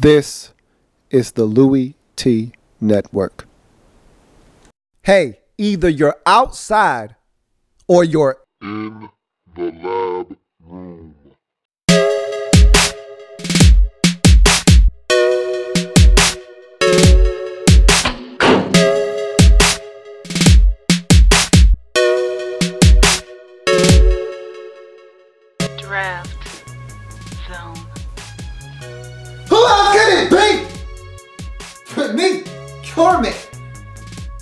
This is the Louie T Network. Hey, either you're outside or you're in the lab room. Draft zone. Who else can it be? Me, Kermit.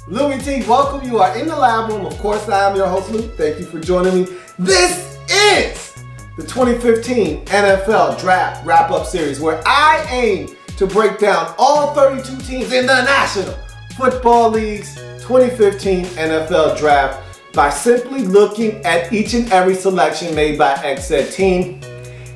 Louie T, welcome. You are in the lab room. Of course, I am your host, Lou. Thank you for joining me. This is the 2015 NFL Draft Wrap-Up Series, where I aim to break down all 32 teams in the National Football League's 2015 NFL Draft by simply looking at each and every selection made by said team,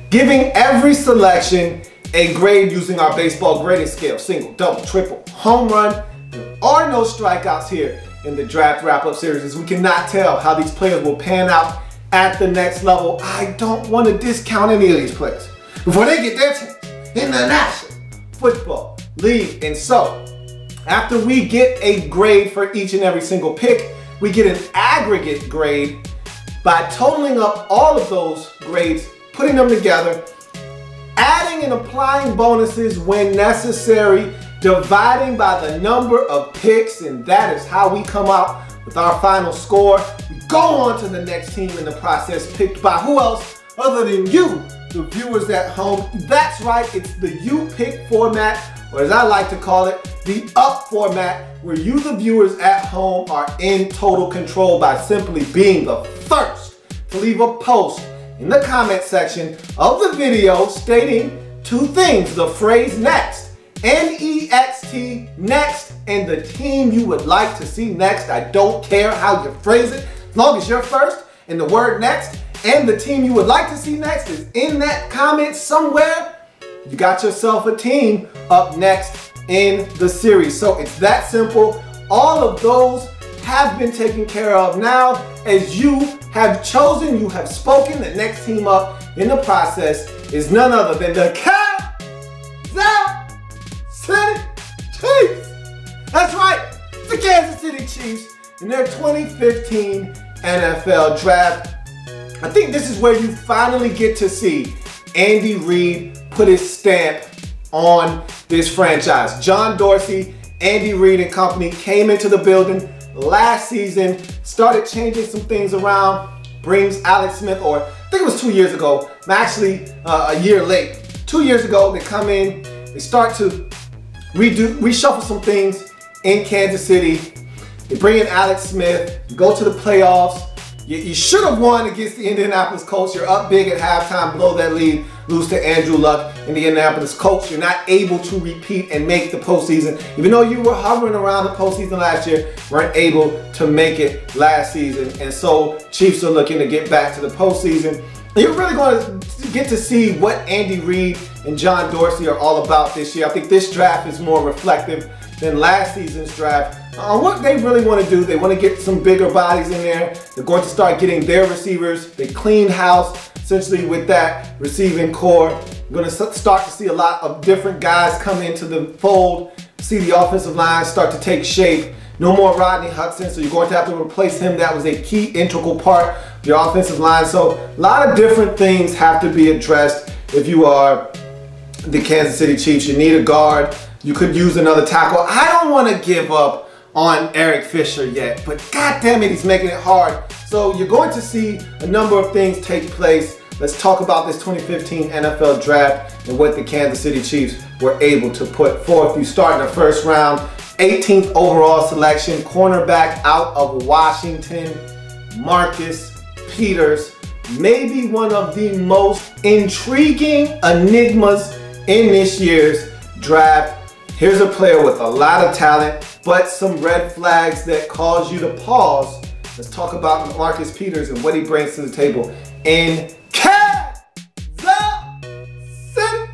giving every selection a grade using our baseball grading scale: single, double, triple, home run. There are no strikeouts here in the Draft Wrap-Up Series, as we cannot tell how these players will pan out at the next level. I don't want to discount any of these players before they get their chance in the National Football League. And so, after we get a grade for each and every single pick, we get an aggregate grade by totaling up all of those grades, putting them together, adding and applying bonuses when necessary, dividing by the number of picks, and that is how we come out with our final score. We go on to the next team in the process, picked by who else other than you, the viewers at home. That's right, it's the You Pick format, or as I like to call it, the Up format, where you, the viewers at home, are in total control by simply being the first to leave a post in the comment section of the video stating two things: the phrase next, N-E-X-T, next, and the team you would like to see next. I don't care how you phrase it, as long as you're first and the word next and the team you would like to see next is in that comment somewhere, you got yourself a team up next in the series. So it's that simple. All of those have been taken care of now, as you have chosen, you have spoken. The next team up in the process is none other than the Kansas City Chiefs. That's right, the Kansas City Chiefs in their 2015 NFL Draft. I think this is where you finally get to see Andy Reid put his stamp on this franchise. John Dorsey, Andy Reid and company came into the building last season, started changing some things around, brings Alex Smith, or I think it was 2 years ago, I'm actually a year late. 2 years ago, they come in, they start to reshuffle some things in Kansas City. They bring in Alex Smith, you go to the playoffs. You should have won against the Indianapolis Colts. You're up big at halftime, blow that lead, lose to Andrew Luck and the Indianapolis Colts. You're not able to repeat and make the postseason. Even though you were hovering around the postseason last year, weren't able to make it last season. And so Chiefs are looking to get back to the postseason. And you're really going to get to see what Andy Reid and John Dorsey are all about this year. I think this draft is more reflective than last season's draft. What they really want to do, they want to get some bigger bodies in there. They're going to start getting their receivers. They cleaned house essentially with that receiving core. You're going to start to see a lot of different guys come into the fold, see the offensive line start to take shape. No more Rodney Hudson, so you're going to have to replace him. That was a key integral part of your offensive line. So a lot of different things have to be addressed if you are the Kansas City Chiefs. You need a guard. You could use another tackle. I don't want to give up on Eric Fisher yet, but god damn it, he's making it hard. So you're going to see a number of things take place. Let's talk about this 2015 NFL Draft and what the Kansas City Chiefs were able to put forth. You start in the first round, 18th overall selection, cornerback out of Washington, Marcus Peters. Maybe one of the most intriguing enigmas in this year's draft. Here's a player with a lot of talent, but some red flags that cause you to pause. Let's talk about Marcus Peters and what he brings to the table in Kansas City.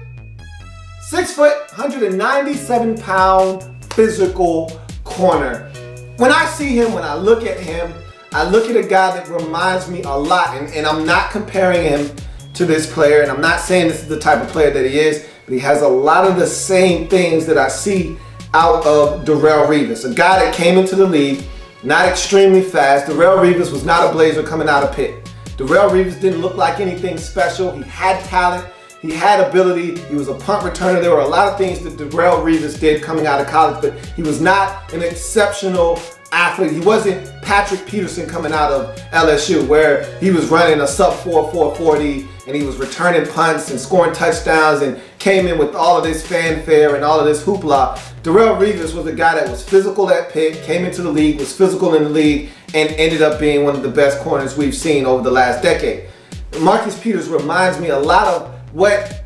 6 foot, 197 pound physical corner. When I see him, when I look at him, I look at a guy that reminds me a lot, and I'm not comparing him to this player, and I'm not saying this is the type of player that he is. but he has a lot of the same things that I see out of Darrelle Revis, a guy that came into the league not extremely fast. Darrelle Revis was not a Blazer coming out of Pitt. Darrelle Revis didn't look like anything special. He had talent. He had ability. He was a punt returner. There were a lot of things that Darrelle Revis did coming out of college, but he was not an exceptional athlete. He wasn't Patrick Peterson coming out of LSU, where he was running a sub-4 440 and he was returning punts and scoring touchdowns and came in with all of this fanfare and all of this hoopla. Darrelle Revis was a guy that was physical at Pitt, came into the league, was physical in the league, and ended up being one of the best corners we've seen over the last decade. Marcus Peters reminds me a lot of what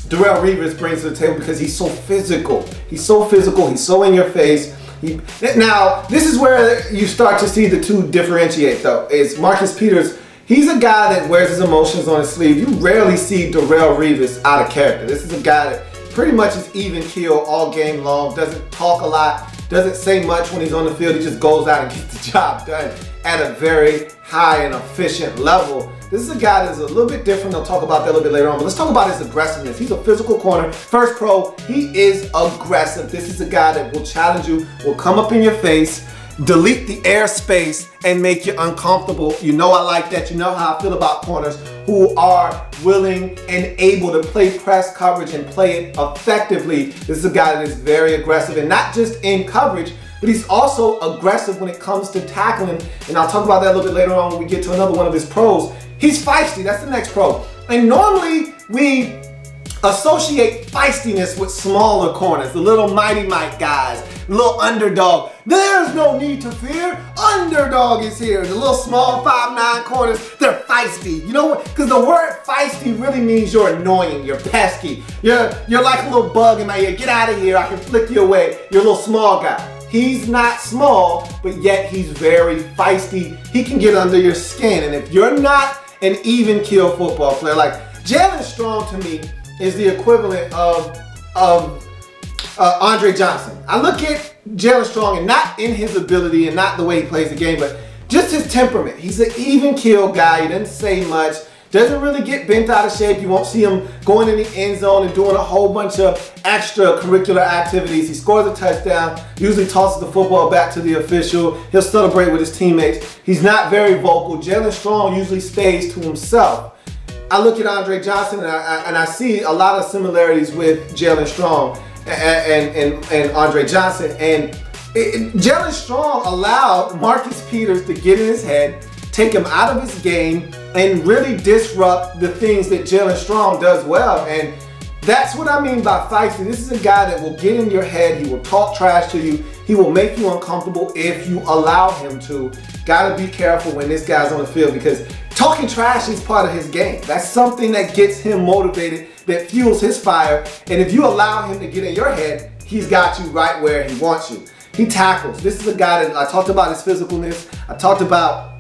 Darrelle Revis brings to the table because he's so physical. He's so physical, he's so in your face. Now, this is where you start to see the two differentiate though, is Marcus Peters, he's a guy that wears his emotions on his sleeve. You rarely see Darrelle Revis out of character. This is a guy that pretty much is even keel all game long, doesn't talk a lot, doesn't say much when he's on the field. He just goes out and gets the job done at a very high and efficient level. This is a guy that's a little bit different. I'll talk about that a little bit later on, but let's talk about his aggressiveness. He's a physical corner, first pro. He is aggressive. This is a guy that will challenge you, will come up in your face, delete the airspace, and make you uncomfortable. You know I like that. You know how I feel about corners who are willing and able to play press coverage and play it effectively. This is a guy that is very aggressive, and not just in coverage, but he's also aggressive when it comes to tackling. And I'll talk about that a little bit later on when we get to another one of his pros. He's feisty. That's the next pro. And normally we associate feistiness with smaller corners, the little mighty Mike guys, the little underdog. There's no need to fear. Underdog is here. The little small 5'9" corners, they're feisty. You know what? Because the word feisty really means you're annoying, you're pesky. You're like a little bug in my ear. Get out of here, I can flick you away. You're a little small guy. He's not small, but yet he's very feisty. He can get under your skin. And if you're not an even keel football player, like Jalen Strong to me is the equivalent of Andre Johnson. I look at Jalen Strong, and not in his ability and not the way he plays the game, but just his temperament. He's an even keel guy. He doesn't say much, doesn't really get bent out of shape. You won't see him going in the end zone and doing a whole bunch of extracurricular activities. He scores a touchdown, usually tosses the football back to the official. He'll celebrate with his teammates. He's not very vocal. Jalen Strong usually stays to himself. I look at Andre Johnson and I see a lot of similarities with Jalen Strong and Andre Johnson. And Jalen Strong allowed Marcus Peters to get in his head, take him out of his game, and really disrupt the things that Jalen Strong does well. And that's what I mean by feisty. This is a guy that will get in your head. He will talk trash to you. He will make you uncomfortable if you allow him to. Gotta be careful when this guy's on the field, because talking trash is part of his game. That's something that gets him motivated, that fuels his fire. And if you allow him to get in your head, he's got you right where he wants you. He tackles. This is a guy that I talked about his physicalness. I talked about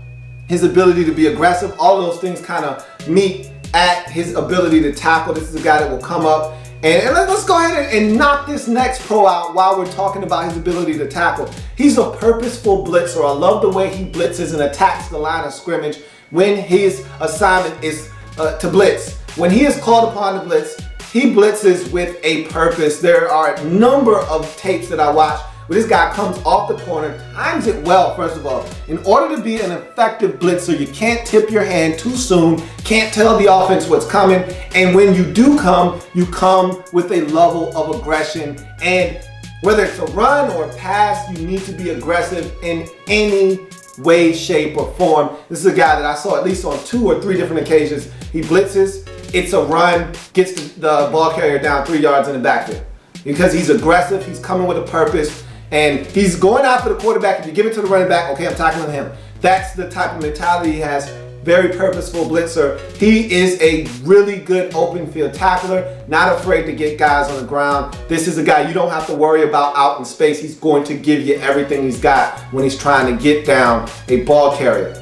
his ability to be aggressive. All of those things kind of meet at his ability to tackle. This is a guy that will come up and let's go ahead and knock this next pro out while we're talking about his ability to tackle. He's a purposeful blitzer. I love the way he blitzes and attacks the line of scrimmage when his assignment is to blitz. When he is called upon to blitz, he blitzes with a purpose. There are a number of tapes that I watch where this guy comes off the corner, times it well, first of all. In order to be an effective blitzer, you can't tip your hand too soon, can't tell the offense what's coming, and when you do come, you come with a level of aggression. And whether it's a run or a pass, you need to be aggressive in any way, shape, or form. This is a guy that I saw at least on 2 or 3 different occasions. He blitzes, it's a run, gets the ball carrier down 3 yards in the backfield. Because he's aggressive, he's coming with a purpose, and he's going after the quarterback. If you give it to the running back, okay, I'm tackling him. That's the type of mentality he has. Very purposeful blitzer. He is a really good open field tackler, not afraid to get guys on the ground. This is a guy you don't have to worry about out in space. He's going to give you everything he's got when he's trying to get down a ball carrier.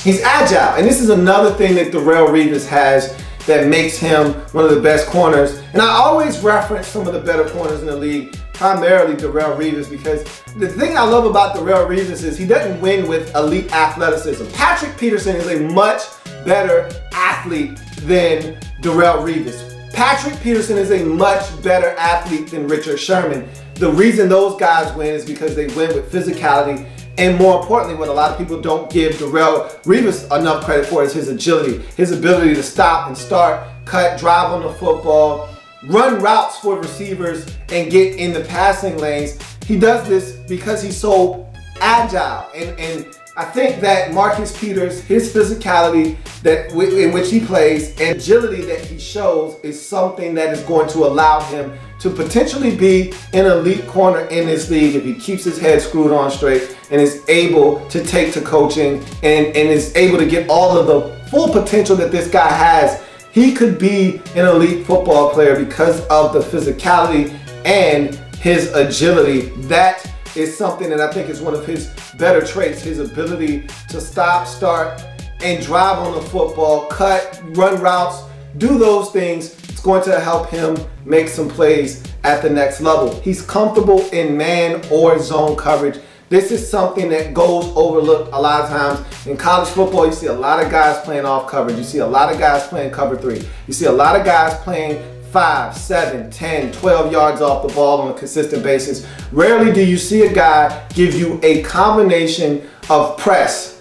He's agile, and this is another thing that Darrelle Revis has that makes him one of the best corners. And I always reference some of the better corners in the league, primarily Darrelle Revis, because the thing I love about Darrelle Revis is he doesn't win with elite athleticism. Patrick Peterson is a much better athlete than Darrelle Revis. Patrick Peterson is a much better athlete than Richard Sherman. The reason those guys win is because they win with physicality, and more importantly, what a lot of people don't give Darrelle Revis enough credit for is his agility, his ability to stop and start, cut, drive on the football, run routes for receivers, and get in the passing lanes. He does this because he's so agile, and I think that Marcus Peters, his physicality in which he plays and agility that he shows is something that is going to allow him to potentially be an elite corner in this league if he keeps his head screwed on straight and is able to take to coaching and is able to get all of the full potential that this guy has. He could be an elite football player because of the physicality and his agility. That is something that I think is one of his better traits, his ability to stop, start, and drive on the football, cut, run routes, do those things. It's going to help him make some plays at the next level. He's comfortable in man or zone coverage. This is something that goes overlooked a lot of times. In college football, you see a lot of guys playing off coverage. You see a lot of guys playing cover 3. You see a lot of guys playing 5, 7, 10, 12 yards off the ball on a consistent basis. Rarely do you see a guy give you a combination of press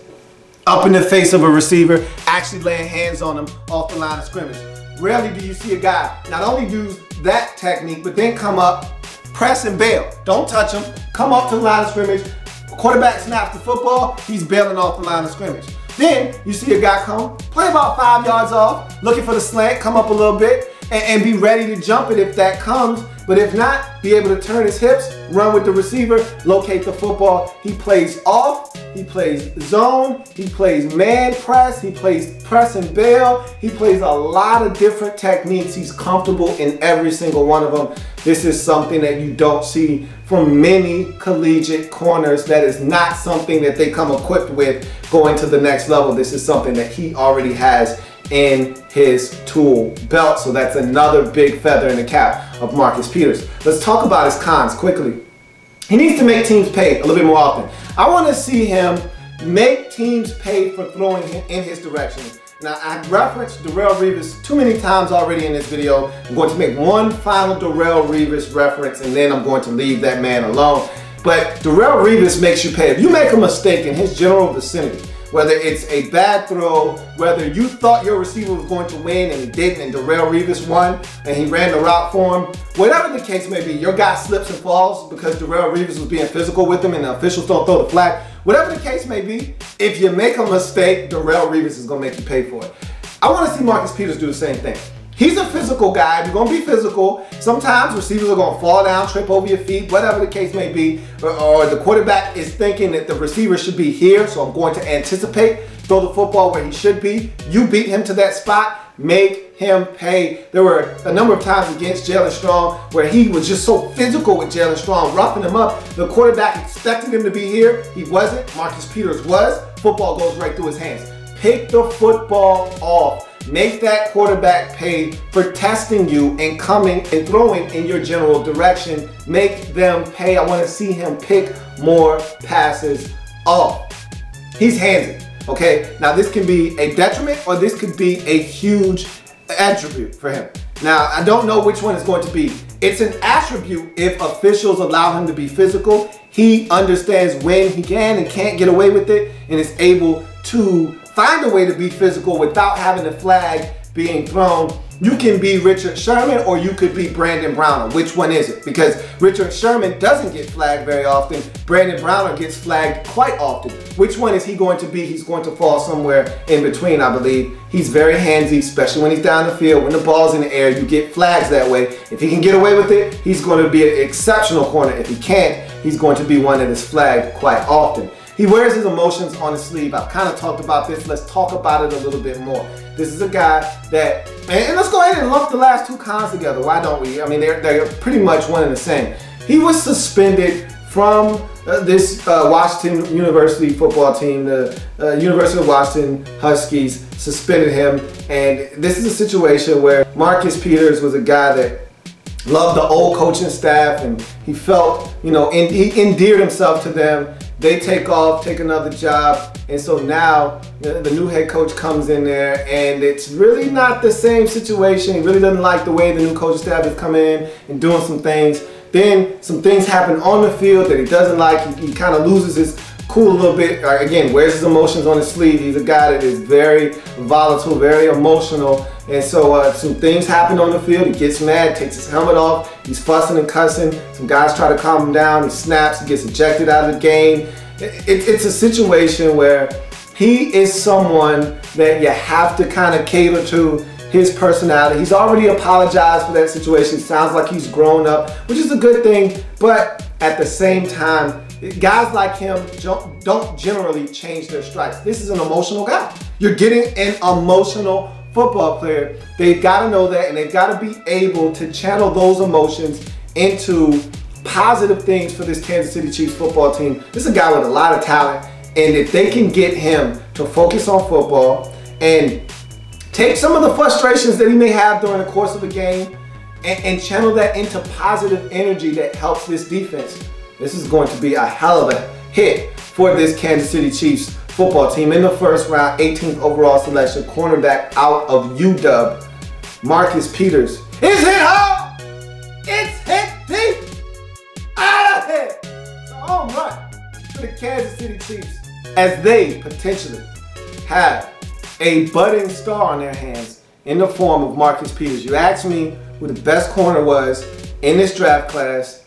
up in the face of a receiver, actually laying hands on him off the line of scrimmage. Rarely do you see a guy not only do that technique, but then come up, press and bail. Don't touch him, come up to the line of scrimmage, quarterback snaps the football, he's bailing off the line of scrimmage. Then you see a guy come, play about 5 yards off, looking for the slant, come up a little bit, and be ready to jump it if that comes. But if not, be able to turn his hips, run with the receiver, locate the football. He plays off, he plays zone, he plays man press, he plays press and bail. He plays a lot of different techniques. He's comfortable in every single one of them. This is something that you don't see from many collegiate corners. That is not something that they come equipped with going to the next level. This is something that he already has in his tool belt. So that's another big feather in the cap of Marcus Peters. Let's talk about his cons quickly. He needs to make teams pay a little bit more often. I want to see him make teams pay for throwing in his direction. Now, I referenced Darrelle Revis too many times already in this video. I'm going to make one final Darrelle Revis reference and then I'm going to leave that man alone. But Darrelle Revis makes you pay. If you make a mistake in his general vicinity, whether it's a bad throw, whether you thought your receiver was going to win and he didn't and Darrelle Revis won and he ran the route for him, whatever the case may be, your guy slips and falls because Darrelle Revis was being physical with him and the officials don't throw the flag, whatever the case may be, if you make a mistake, Darrelle Revis is going to make you pay for it. I want to see Marcus Peters do the same thing. He's a physical guy. You're going to be physical. Sometimes receivers are going to fall down, trip over your feet, whatever the case may be. Or the quarterback is thinking that the receiver should be here, so I'm going to anticipate, throw the football where he should be. You beat him to that spot, make him pay. There were a number of times against Jalen Strong where he was just so physical with Jalen Strong, roughing him up. The quarterback expected him to be here. He wasn't. Marcus Peters was. Football goes right through his hands. Pick the football off. Make that quarterback pay for testing you and coming and throwing in your general direction. Make them pay. I want to see him pick more passes off. He's handsy, okay? Now this can be a detriment or this could be a huge attribute for him. Now I don't know which one it's going to be. It's an attribute if officials allow him to be physical. He understands when he can and can't get away with it and is able to find a way to be physical without having the flag being thrown. You can be Richard Sherman or you could be Brandon Browner. Which one is it? Because Richard Sherman doesn't get flagged very often. Brandon Browner gets flagged quite often. Which one is he going to be? He's going to fall somewhere in between, I believe. He's very handsy, especially when he's down the field. When the ball's in the air, you get flags that way. If he can get away with it, he's going to be an exceptional corner. If he can't, he's going to be one that is flagged quite often. He wears his emotions on his sleeve. I've kind of talked about this. Let's talk about it a little bit more. This is a guy that, and let's go ahead and lump the last two cons together. Why don't we? I mean, they're pretty much one and the same. He was suspended from this Washington University football team. The University of Washington Huskies suspended him. And this is a situation where Marcus Peters was a guy that loved the old coaching staff and he felt, you know, he endeared himself to them. they take off, take another job, and so now the new head coach comes in there, and it's really not the same situation. He really doesn't like the way the new coaching staff has come in and doing some things. Then some things happen on the field that he doesn't like. He kind of loses his cool a little bit. Again, wears his emotions on his sleeve. He's a guy that is very volatile, very emotional. And so some things happen on the field. He gets mad, takes his helmet off. He's fussing and cussing. Some guys try to calm him down. He snaps. He gets ejected out of the game. It's a situation where he is someone that you have to kind of cater to his personality. He's already apologized for that situation. Sounds like he's grown up, which is a good thing. But at the same time, guys like him don't generally change their stripes. This is an emotional guy. You're getting an emotional football player. They've got to know that, and they've got to be able to channel those emotions into positive things for this Kansas City Chiefs football team. This is a guy with a lot of talent, and if they can get him to focus on football and take some of the frustrations that he may have during the course of the game and channel that into positive energy that helps this defense, this is going to be a hell of a hit for this Kansas City Chiefs football team. In the first round, 18th overall selection, cornerback out of UW, Marcus Peters. Is hit hard! It's hit deep! Out of here! It's a home run for the Kansas City Chiefs as they potentially have a budding star on their hands in the form of Marcus Peters. You asked me who the best corner was in this draft class,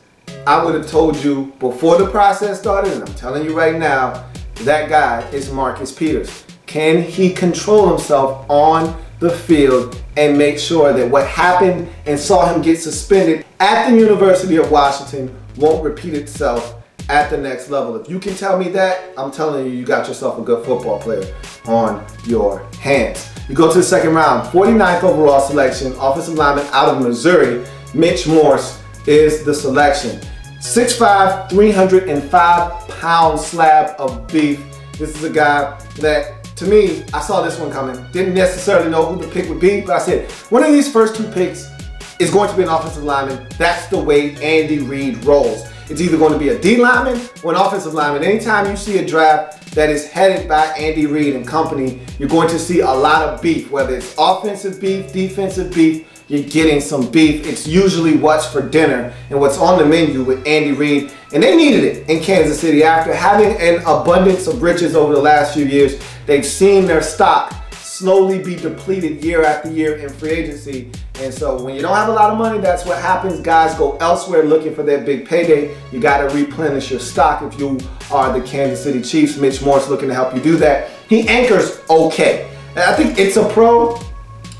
I would have told you before the process started, and I'm telling you right now, that guy is Marcus Peters. Can he control himself on the field and make sure that what happened and saw him get suspended at the University of Washington won't repeat itself at the next level? If you can tell me that, I'm telling you, you got yourself a good football player on your hands. You go to the second round, 49th overall selection, offensive lineman out of Missouri, Mitch Morse is the selection. 6'5", 305-pound slab of beef. This is a guy that, to me, I saw this one coming. Didn't necessarily know who the pick would be, but I said, one of these first two picks is going to be an offensive lineman. That's the way Andy Reid rolls. It's either going to be a D lineman or an offensive lineman. Anytime you see a draft that is headed by Andy Reid and company, you're going to see a lot of beef. Whether it's offensive beef, defensive beef, you're getting some beef. It's usually what's for dinner and what's on the menu with Andy Reid. And they needed it in Kansas City. After having an abundance of riches over the last few years, they've seen their stock slowly be depleted year after year in free agency. And so when you don't have a lot of money, that's what happens. Guys go elsewhere looking for their big payday. You got to replenish your stock if you are the Kansas City Chiefs. Mitch Morse looking to help you do that. He anchors okay. And I think it's a pro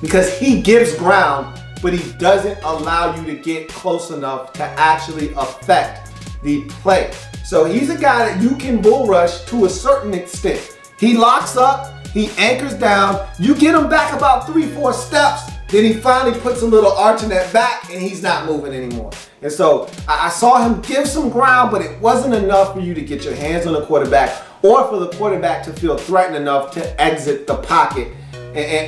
because he gives ground, but he doesn't allow you to get close enough to actually affect the play. So he's a guy that you can bull rush to a certain extent. He locks up, he anchors down, you get him back about 3-4 steps, then he finally puts a little arch in that back and he's not moving anymore. And so I saw him give some ground, but it wasn't enough for you to get your hands on the quarterback or for the quarterback to feel threatened enough to exit the pocket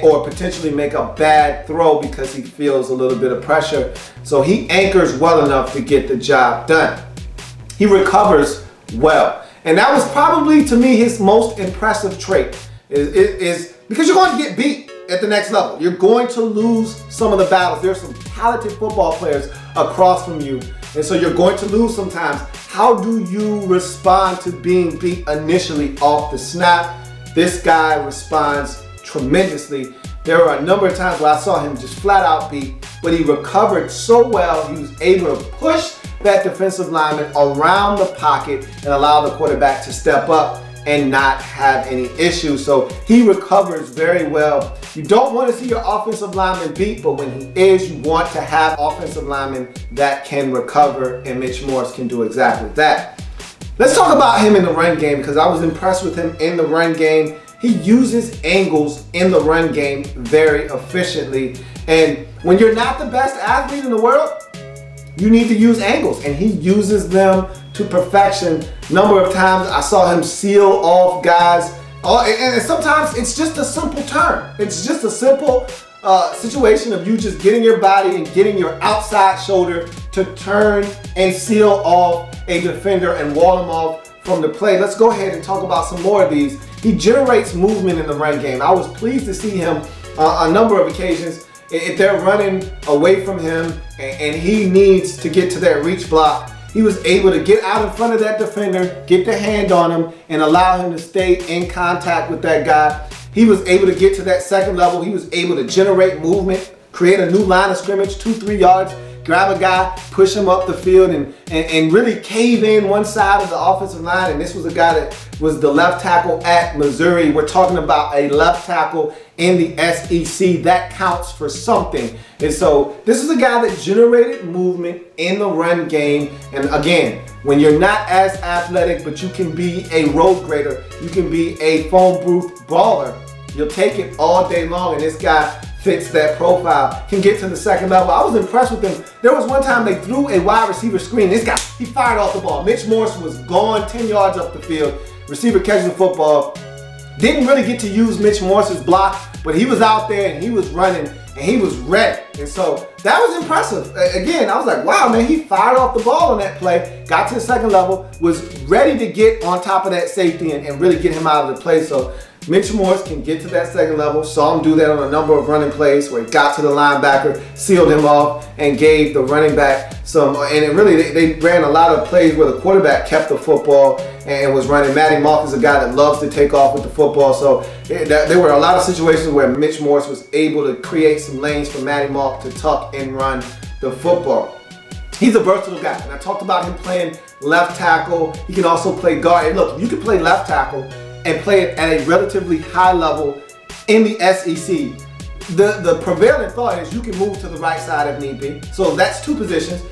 or potentially make a bad throw because he feels a little bit of pressure. So he anchors well enough to get the job done. He recovers well. And that was probably, to me, his most impressive trait is because you're going to get beat at the next level. You're going to lose some of the battles. There's some talented football players across from you. And so you're going to lose sometimes. How do you respond to being beat initially off the snap? This guy responds tremendously. There were a number of times where I saw him just flat out beat, but he recovered so well, he was able to push that defensive lineman around the pocket and allow the quarterback to step up and not have any issues. So he recovers very well. You don't want to see your offensive lineman beat, but when he is, you want to have offensive linemen that can recover, and Mitch Morse can do exactly that. Let's talk about him in the run game because I was impressed with him in the run game. He uses angles in the run game very efficiently. And when you're not the best athlete in the world, you need to use angles, and he uses them to perfection. Number of times I saw him seal off guys, and sometimes it's just a simple turn. It's just a simple situation of you just getting your body and getting your outside shoulder to turn and seal off a defender and wall him off from the play. Let's go ahead and talk about some more of these. He generates movement in the run game. I was pleased to see him on a number of occasions. If they're running away from him and he needs to get to that reach block, he was able to get out in front of that defender, get the hand on him, and allow him to stay in contact with that guy. He was able to get to that second level. He was able to generate movement, create a new line of scrimmage, 2-3 yards, grab a guy, push him up the field, and really cave in one side of the offensive line. And this was a guy that was the left tackle at Missouri. We're talking about a left tackle in the SEC. That counts for something. And so this is a guy that generated movement in the run game. And again, when you're not as athletic, but you can be a road grader, you can be a phone booth baller, you'll take it all day long. And this guy fits that profile, can get to the second level. I was impressed with him. There was one time they threw a wide receiver screen. This guy, he fired off the ball. Mitch Morse was gone 10 yards up the field. Receiver catches the football. Didn't really get to use Mitch Morse's block, but he was out there and he was running and he was ready. And so that was impressive. Again, I was like, wow, man, he fired off the ball on that play, got to the second level, was ready to get on top of that safety and really get him out of the play. So Mitch Morse can get to that second level. Saw him do that on a number of running plays where he got to the linebacker, sealed him off, and gave the running back some. And it really, they ran a lot of plays where the quarterback kept the football and was running. Matty Malk is a guy that loves to take off with the football. So there were a lot of situations where Mitch Morse was able to create some lanes for Matty Malk to tuck and run the football. He's a versatile guy. And I talked about him playing left tackle. He can also play guard. And look, you can play left tackle and play it at a relatively high level in the SEC. The prevailing thought is you can move to the right side if need be. So that's two positions.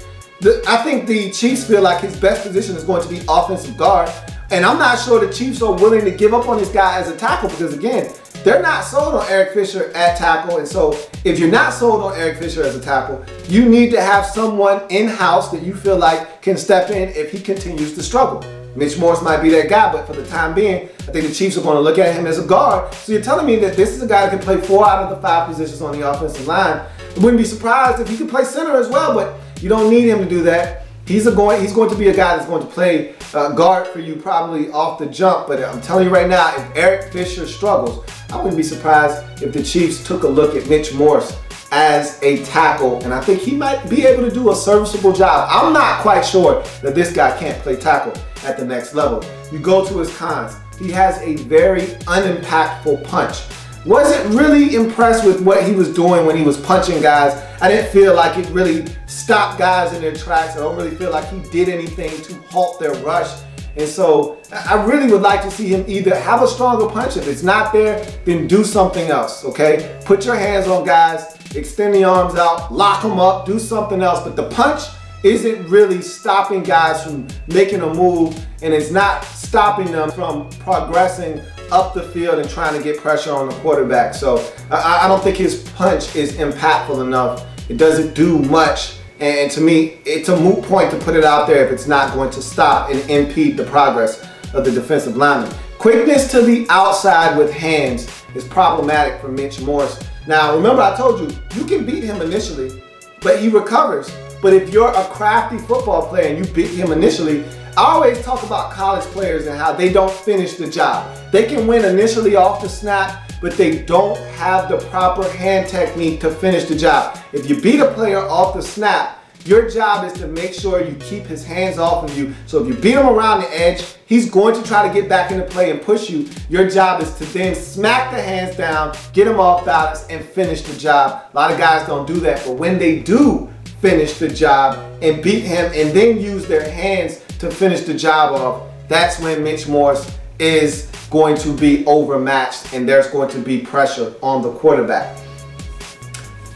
I think the Chiefs feel like his best position is going to be offensive guard. And I'm not sure the Chiefs are willing to give up on this guy as a tackle because, again, they're not sold on Eric Fisher at tackle. And so if you're not sold on Eric Fisher as a tackle, you need to have someone in-house that you feel like can step in if he continues to struggle. Mitch Morse might be that guy, but for the time being, I think the Chiefs are going to look at him as a guard. So you're telling me that this is a guy that can play 4 out of the 5 positions on the offensive line. I wouldn't be surprised if he could play center as well, but you don't need him to do that. He's going to be a guy that's going to play guard for you probably off the jump. But I'm telling you right now, if Eric Fisher struggles, I wouldn't be surprised if the Chiefs took a look at Mitch Morse as a tackle, and I think he might be able to do a serviceable job. I'm not quite sure that this guy can't play tackle at the next level. You go to his cons. He has a very unimpactful punch. Wasn't really impressed with what he was doing when he was punching guys. I didn't feel like it really stopped guys in their tracks. I don't really feel like he did anything to halt their rush. And so I really would like to see him either have a stronger punch. If it's not there, then do something else, okay? Put your hands on guys, extend the arms out, lock them up, do something else. But the punch isn't really stopping guys from making a move, and it's not stopping them from progressing up the field and trying to get pressure on the quarterback. So I don't think his punch is impactful enough. It doesn't do much. And to me, it's a moot point to put it out there if it's not going to stop and impede the progress of the defensive lineman. Quickness to the outside with hands is problematic for Mitch Morse. Now, remember I told you, you can beat him initially, but he recovers. But if you're a crafty football player and you beat him initially, I always talk about college players and how they don't finish the job. They can win initially off the snap, but they don't have the proper hand technique to finish the job. If you beat a player off the snap, your job is to make sure you keep his hands off of you. So if you beat him around the edge, he's going to try to get back into play and push you. Your job is to then smack the hands down, get him off balance, and finish the job. A lot of guys don't do that, but when they do finish the job and beat him and then use their hands to finish the job off, that's when Mitch Morse is going to be overmatched and there's going to be pressure on the quarterback.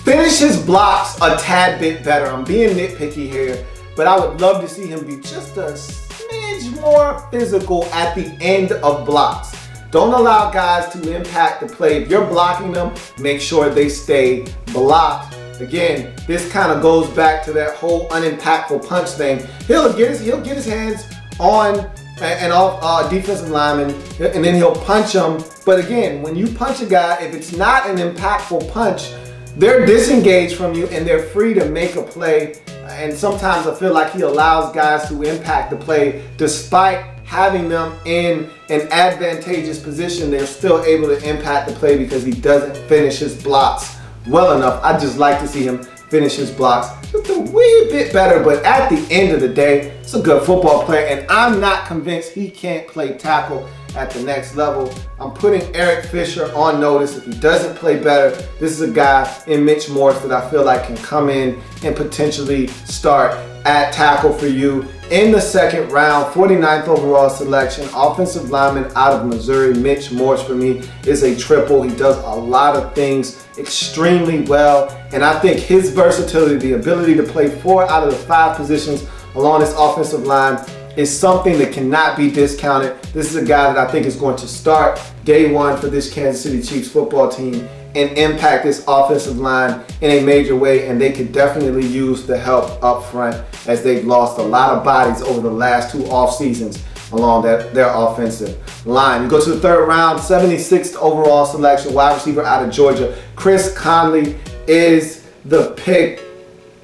Finish his blocks a tad bit better. I'm being nitpicky here, but I would love to see him be just a smidge more physical at the end of blocks. Don't allow guys to impact the play. If you're blocking them, make sure they stay blocked. Again, this kind of goes back to that whole unimpactful punch thing. He'll get his hands on and off defensive linemen, and then he'll punch them. But again, when you punch a guy, if it's not an impactful punch, they're disengaged from you and they're free to make a play. And sometimes I feel like he allows guys to impact the play despite having them in an advantageous position, they're still able to impact the play because he doesn't finish his blocks well enough. I just like to see him finish his blocks just a wee bit better, but at the end of the day, it's a good football player, and I'm not convinced he can't play tackle at the next level. I'm putting Eric Fisher on notice. If he doesn't play better, this is a guy in Mitch Morse that I feel like can come in and potentially start at tackle for you in the second round. 49th overall selection, offensive lineman out of Missouri. Mitch Morse for me is a triple. He does a lot of things extremely well, and I think his versatility, the ability to play 4 out of the 5 positions along this offensive line, is something that cannot be discounted. This is a guy that I think is going to start day one for this Kansas City Chiefs football team and impact this offensive line in a major way, and they could definitely use the help up front as they've lost a lot of bodies over the last 2 off seasons along their offensive line. You go to the 3rd round, 76th overall selection, wide receiver out of Georgia. Chris Conley is the pick.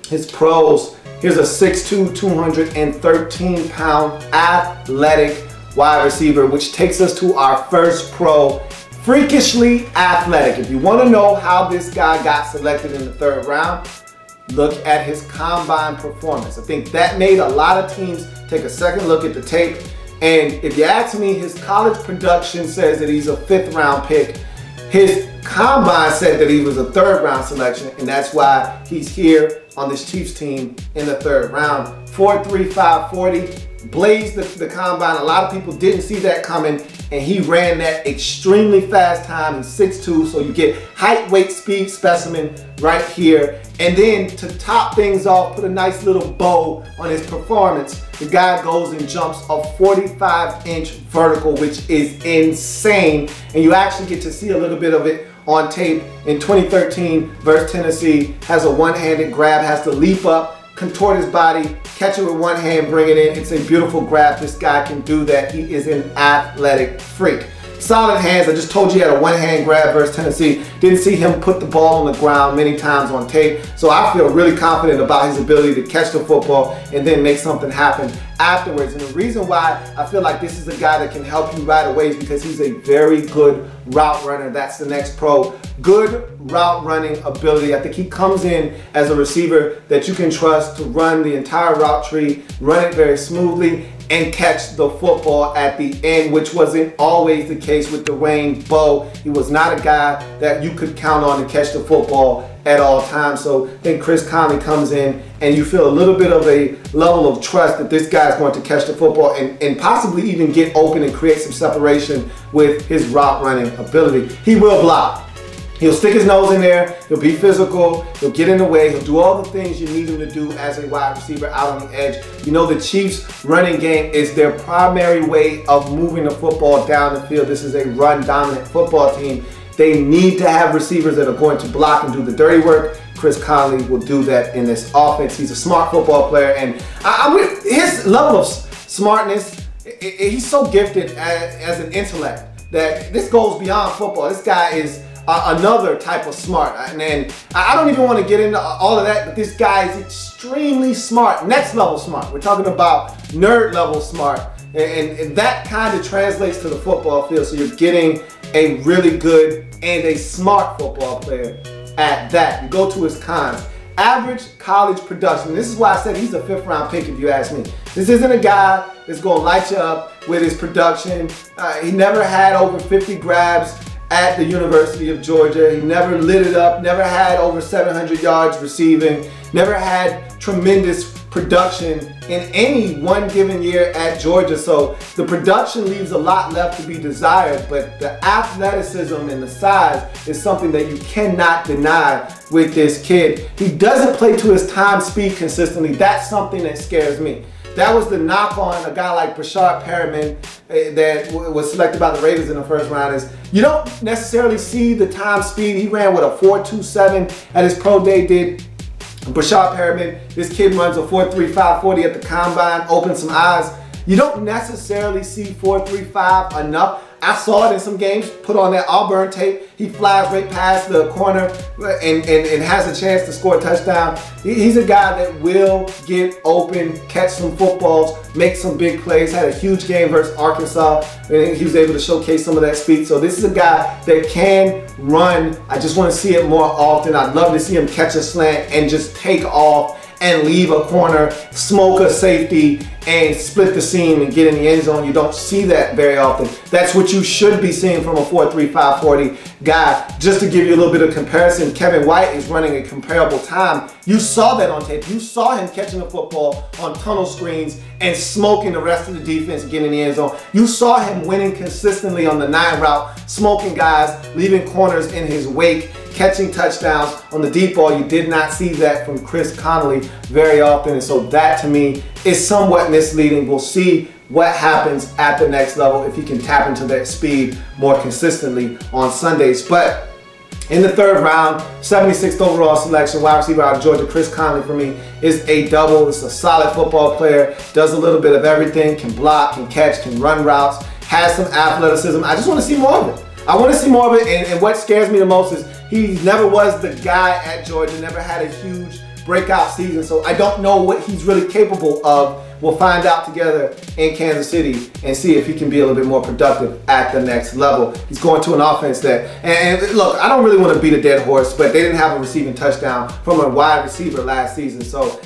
His pros: here's a 6'2", 213-pound athletic wide receiver, which takes us to our first pro. Freakishly athletic. If you want to know how this guy got selected in the 3rd round, look at his combine performance. I think that made a lot of teams take a second look at the tape. And if you ask me, his college production says that he's a 5th round pick. His combine said that he was a 3rd round selection, and that's why he's here on this Chiefs team in the 3rd round. 4.35 40, blazed the combine. A lot of people didn't see that coming, and he ran that extremely fast time. He's 6'2", so you get height, weight, speed specimen right here. And then to top things off, put a nice little bow on his performance, the guy goes and jumps a 45-inch vertical, which is insane. And you actually get to see a little bit of it on tape in 2013 versus Tennessee. Has a one-handed grab, has to leap up, contort his body, catch it with one hand, bring it in. It's a beautiful grab. This guy can do that. He is an athletic freak. Solid hands. I just told you he had a one-hand grab versus Tennessee. Didn't see him put the ball on the ground many times on tape. So I feel really confident about his ability to catch the football and then make something happen afterwards. And the reason why I feel like this is a guy that can help you right away is because he's a very good route runner. That's the next pro. Good route running ability. I think he comes in as a receiver that you can trust to run the entire route tree, run it very smoothly, and catch the football at the end, which wasn't always the case with Dwayne Bowe. He was not a guy that you could count on to catch the football at all times. So I think Chris Conley comes in and you feel a little bit of a level of trust that this guy is going to catch the football and possibly even get open and create some separation with his route running ability. He will block. He'll stick his nose in there, he'll be physical, he'll get in the way, he'll do all the things you need him to do as a wide receiver out on the edge. You know, the Chiefs' running game is their primary way of moving the football down the field. This is a run-dominant football team. They need to have receivers that are going to block and do the dirty work. Chris Conley will do that in this offense. He's a smart football player, and his level of smartness, he's so gifted as an intellect that this goes beyond football. This guy is another type of smart, and I don't even want to get into all of that, but this guy is extremely smart, next level smart. We're talking about nerd level smart, and that kind of translates to the football field, so you're getting a really good and a smart football player at that. You go to his cons. Average college production. This is why I said he's a 5th round pick if you ask me. This isn't a guy that's going to light you up with his production. He never had over 50 grabs at the University of Georgia. He never lit it up, never had over 700 yards receiving, never had tremendous production in any one given year at Georgia. So the production leaves a lot left to be desired, but the athleticism and the size is something that you cannot deny with this kid. He doesn't play to his time speed consistently. That's something that scares me. That was the knock on a guy like Brashard Perriman that was selected by the Raiders in the 1st round, is you don't necessarily see the time speed. He ran with a 4.27 at his pro day, did Brashard Perriman. This kid runs a 4.35 40 at the combine, opened some eyes. You don't necessarily see 4.35 enough. I saw it in some games, put on that Auburn tape. He flies right past the corner and has a chance to score a touchdown. He's a guy that will get open, catch some footballs, make some big plays. Had a huge game versus Arkansas, and he was able to showcase some of that speed. So this is a guy that can run. I just want to see it more often. I'd love to see him catch a slant and just take off and leave a corner, smoke a safety, and split the seam and get in the end zone. You don't see that very often. That's what you should be seeing from a 4.3, 5.40 guy. Just to give you a little bit of comparison, Kevin White is running a comparable time. You saw that on tape. You saw him catching the football on tunnel screens and smoking the rest of the defense and getting in the end zone. You saw him winning consistently on the 9 route, smoking guys, leaving corners in his wake, catching touchdowns on the deep ball. You did not see that from Chris Conley very often, and so that to me is somewhat misleading. We'll see what happens at the next level if he can tap into that speed more consistently on Sundays. But in the 3rd round, 76th overall selection, wide receiver out of Georgia, Chris Conley for me is a double. It's a solid football player, does a little bit of everything, can block, can catch, can run routes, has some athleticism. I just want to see more of it. I want to see more of it, and what scares me the most is he never was the guy at Georgia, never had a huge breakout season, so I don't know what he's really capable of. We'll find out together in Kansas City and see if he can be a little bit more productive at the next level. He's going to an offense that, and look, I don't really want to beat a dead horse, but they didn't have a receiving touchdown from a wide receiver last season. So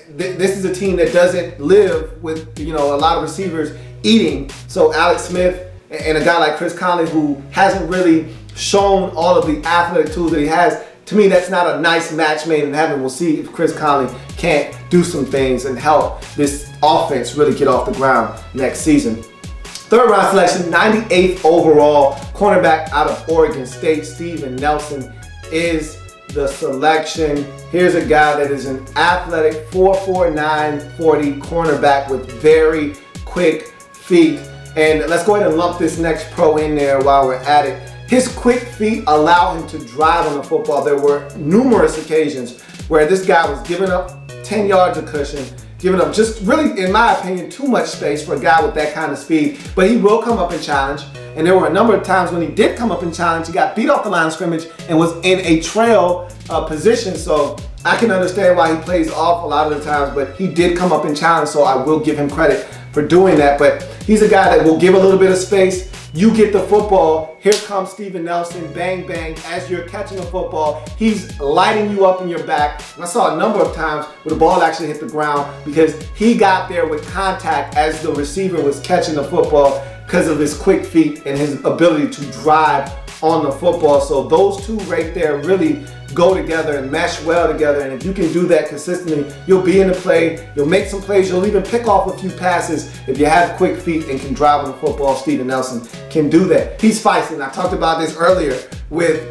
this is a team that doesn't live with, a lot of receivers eating. So Alex Smith and a guy like Chris Conley, who hasn't really shown all of the athletic tools that he has, to me, that's not a nice match made in heaven. We'll see if Chris Conley can't do some things and help this offense really get off the ground next season. 3rd round selection, 98th overall, cornerback out of Oregon State, Steven Nelson is the selection. Here's a guy that is an athletic 4.49 40 cornerback with very quick feet. And let's go ahead and lump this next pro in there while we're at it. His quick feet allow him to drive on the football. There were numerous occasions where this guy was giving up 10 yards of cushion, giving up just really, in my opinion, too much space for a guy with that kind of speed. But he will come up and challenge. And there were a number of times when he did come up and challenge, he got beat off the line of scrimmage and was in a trail position. So I can understand why he plays off a lot of the times, but he did come up and challenge, so I will give him credit for doing that. But he's a guy that will give a little bit of space. You get the football, here comes Steven Nelson, bang, bang. As you're catching a football, he's lighting you up in your back. And I saw a number of times where the ball actually hit the ground because he got there with contact as the receiver was catching the football because of his quick feet and his ability to drive on the football. So those two right there really go together and mesh well together, and if you can do that consistently, you'll be in the play, you'll make some plays, you'll even pick off a few passes if you have quick feet and can drive on the football. Steven Nelson can do that. He's feisty, and I talked about this earlier with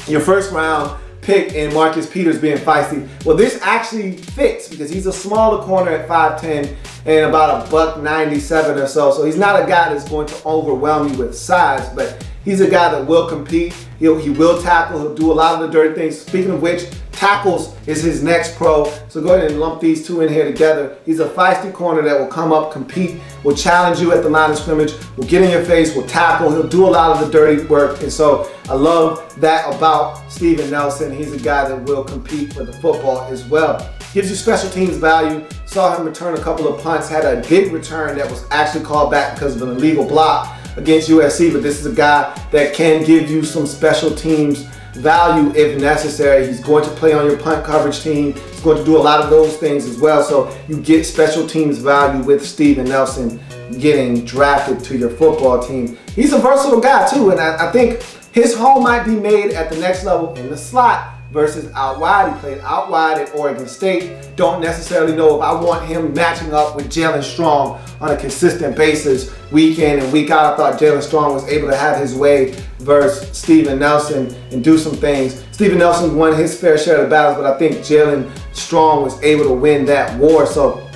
your 1st round pick in Marcus Peters being feisty. Well, this actually fits because he's a smaller corner at 5'10 and about $197 or so. So he's not a guy that's going to overwhelm you with size, but he's a guy that will compete. He will tackle. He'll do a lot of the dirty things. Speaking of which, tackles is his next pro. So go ahead and lump these two in here together. He's a feisty corner that will come up, compete, will challenge you at the line of scrimmage, will get in your face, will tackle. He'll do a lot of the dirty work. And so I love that about Steven Nelson. He's a guy that will compete for the football as well. Gives you special teams value. Saw him return a couple of punts, had a big return that was actually called back because of an illegal block against USC, but this is a guy that can give you some special teams value if necessary. He's going to play on your punt coverage team. He's going to do a lot of those things as well. So you get special teams value with Steven Nelson getting drafted to your football team. He's a versatile guy too, and I think his home might be made at the next level in the slot versus out wide. He played out wide at Oregon State. Don't necessarily know if I want him matching up with Jalen Strong on a consistent basis week in and week out. I thought Jalen Strong was able to have his way versus Steven Nelson and do some things. Steven Nelson won his fair share of the battles, but I think Jalen Strong was able to win that war. So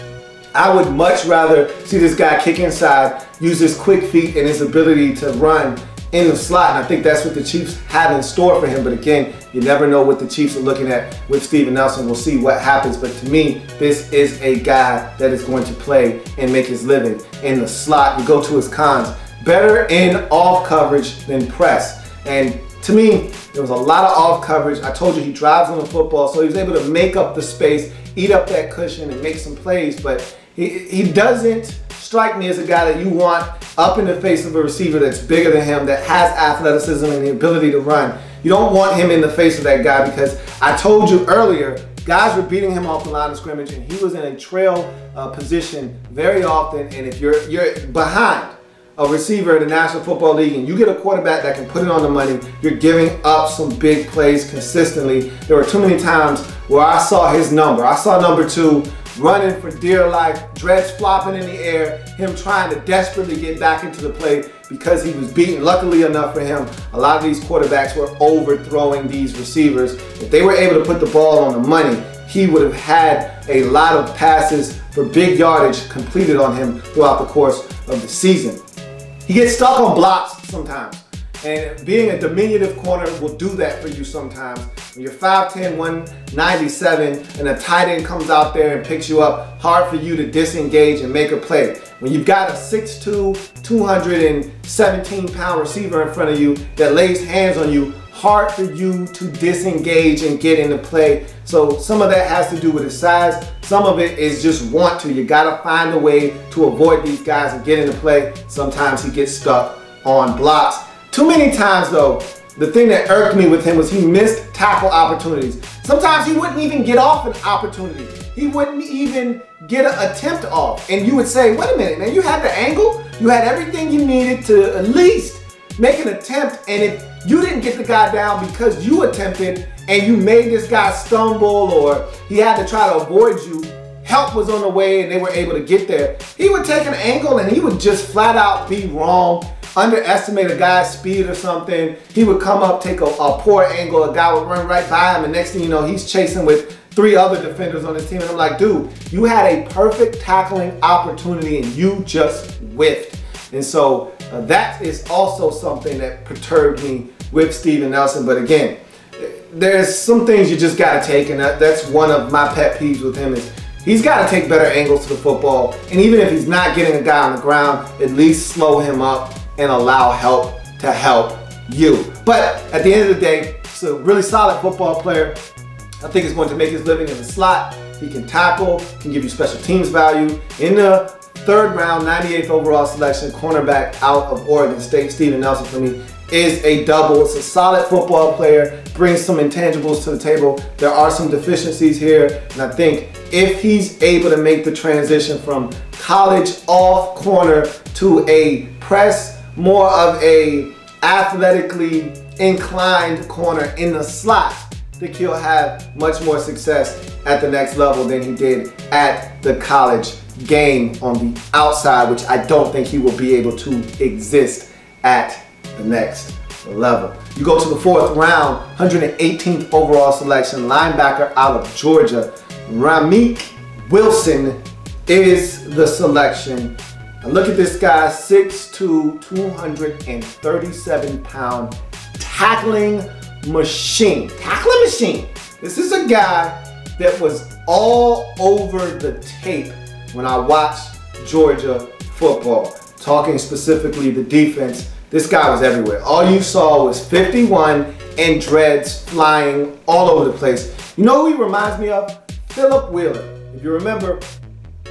I would much rather see this guy kick inside, use his quick feet and his ability to run in the slot, and I think that's what the Chiefs have in store for him. But again, you never know what the Chiefs are looking at with Steven Nelson. We'll see what happens, but to me, this is a guy that is going to play and make his living in the slot. You go to his cons. better in off coverage than press. And to me, there was a lot of off coverage. I told you he drives on the football, so he was able to make up the space, eat up that cushion, and make some plays. But he doesn't strike me as a guy that you want up in the face of a receiver that's bigger than him, that has athleticism and the ability to run. You don't want him in the face of that guy, because I told you earlier, guys were beating him off the line of scrimmage, and he was in a trail position very often. And if you're behind a receiver in the National Football League and you get a quarterback that can put it on the money, you're giving up some big plays consistently. There were too many times where I saw his number. I saw number 2 running for dear life, dreads flopping in the air, him trying to desperately get back into the play because he was beaten. Luckily enough for him, a lot of these quarterbacks were overthrowing these receivers. If they were able to put the ball on the money, he would have had a lot of passes for big yardage completed on him throughout the course of the season. He gets stuck on blocks sometimes, and being a diminutive corner will do that for you sometimes. When you're 5'10", 197, and a tight end comes out there and picks you up, hard for you to disengage and make a play. When you've got a 6'2", 217-pound receiver in front of you that lays hands on you, hard for you to disengage and get into play. So some of that has to do with his size. Some of it is just want to. You gotta find a way to avoid these guys and get into play. Sometimes he gets stuck on blocks. Too many times though, the thing that irked me with him was he missed tackle opportunities. Sometimes he wouldn't even get off an opportunity. He wouldn't even get an attempt off. And you would say, wait a minute, man, you had the angle, you had everything you needed to at least make an attempt, and if you didn't get the guy down because you attempted and you made this guy stumble, or he had to try to avoid you, help was on the way and they were able to get there, he would take an angle and he would just flat out be wrong, underestimate a guy's speed or something. He would come up, take a poor angle, a guy would run right by him, and next thing you know, he's chasing with 3 other defenders on his team. And I'm like, dude, you had a perfect tackling opportunity and you just whiffed. And so that is also something that perturbed me with Steven Nelson. But again, there's some things you just got to take, and that's one of my pet peeves with him is he's got to take better angles to the football. And even if he's not getting a guy on the ground, at least slow him up and allow help to help you. But at the end of the day, it's a really solid football player. I think he's going to make his living in the slot. He can tackle, can give you special teams value. In the 3rd round, 98th overall selection, cornerback out of Oregon State, Steven Nelson for me is a double. It's a solid football player, brings some intangibles to the table. There are some deficiencies here, and I think if he's able to make the transition from college off corner to a press, more of a athletically inclined corner in the slot, I think he'll have much more success at the next level than he did at the college game on the outside, which I don't think he will be able to exist at the next level. You go to the 4th round, 118th overall selection, linebacker out of Georgia, Ramik Wilson is the selection. And look at this guy, 6'2", 237-pound tackling machine. Tackling machine. This is a guy that was all over the tape when I watched Georgia football. Talking specifically the defense, this guy was everywhere. All you saw was 51 and dreads flying all over the place. You know who he reminds me of? Philip Wheeler. If you remember,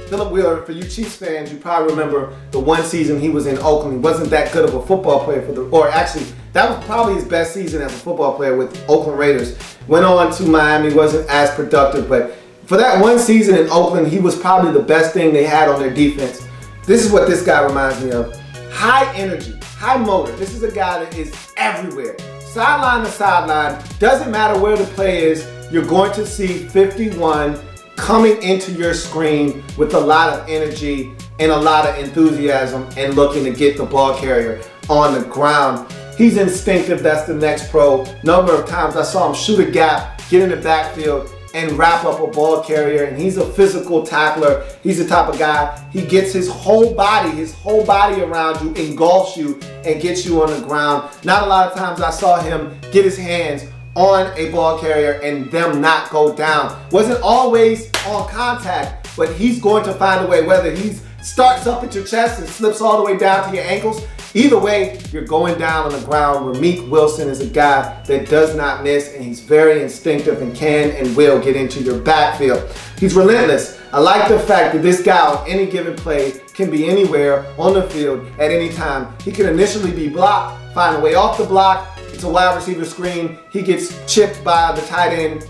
Philip Wheeler, for you Chiefs fans, you probably remember the one season he was in Oakland. He wasn't that good of a football player or actually, that was probably his best season as a football player with Oakland Raiders. Went on to Miami, wasn't as productive, but for that one season in Oakland, he was probably the best thing they had on their defense. This is what this guy reminds me of. High energy, high motor. This is a guy that is everywhere. Sideline to sideline, doesn't matter where the play is, you're going to see 51 coming into your screen with a lot of energy and a lot of enthusiasm and looking to get the ball carrier on the ground. He's instinctive, that's the next pro. Number of times I saw him shoot a gap, get in the backfield, and wrap up a ball carrier, and he's a physical tackler. He's the type of guy, he gets his whole body around you, engulfs you, and gets you on the ground. Not a lot of times I saw him get his hands on a ball carrier and them not go down. Wasn't always on contact, but he's going to find a way, whether he starts up at your chest and slips all the way down to your ankles. Either way, you're going down on the ground. Ramik Wilson is a guy that does not miss, and he's very instinctive and can and will get into your backfield. He's relentless. I like the fact that this guy on any given play can be anywhere on the field at any time. He can initially be blocked, find a way off the block. It's a wide receiver screen. He gets chipped by the tight end,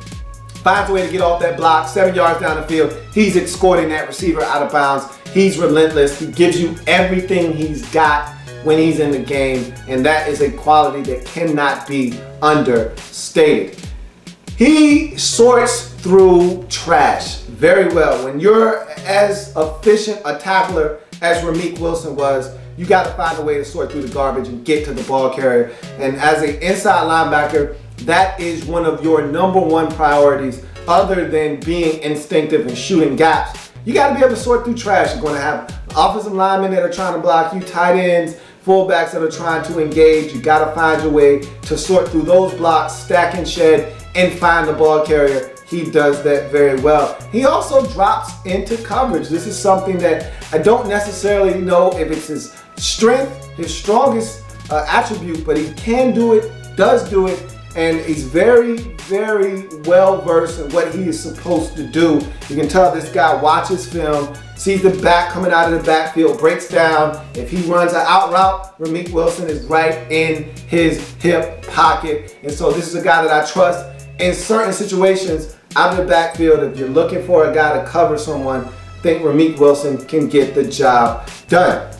finds a way to get off that block, 7 yards down the field. He's escorting that receiver out of bounds. He's relentless. He gives you everything he's got when he's in the game, and that is a quality that cannot be understated. He sorts through trash very well. When you're as efficient a tackler as Ramik Wilson was, you got to find a way to sort through the garbage and get to the ball carrier. And as an inside linebacker, that is one of your #1 priorities, other than being instinctive and shooting gaps. You got to be able to sort through trash. You're going to have offensive linemen that are trying to block you, tight ends, fullbacks that are trying to engage. You got to find your way to sort through those blocks, stack and shed, and find the ball carrier. He does that very well. He also drops into coverage. This is something that I don't necessarily know if it's his strength, his strongest attribute, but he can do it, does do it, and he's very, very well versed in what he is supposed to do. You can tell this guy watches film, sees the back coming out of the backfield, breaks down. If he runs an out route, Ramik Wilson is right in his hip pocket. And so this is a guy that I trust in certain situations out of the backfield. If you're looking for a guy to cover someone, I think Ramik Wilson can get the job done.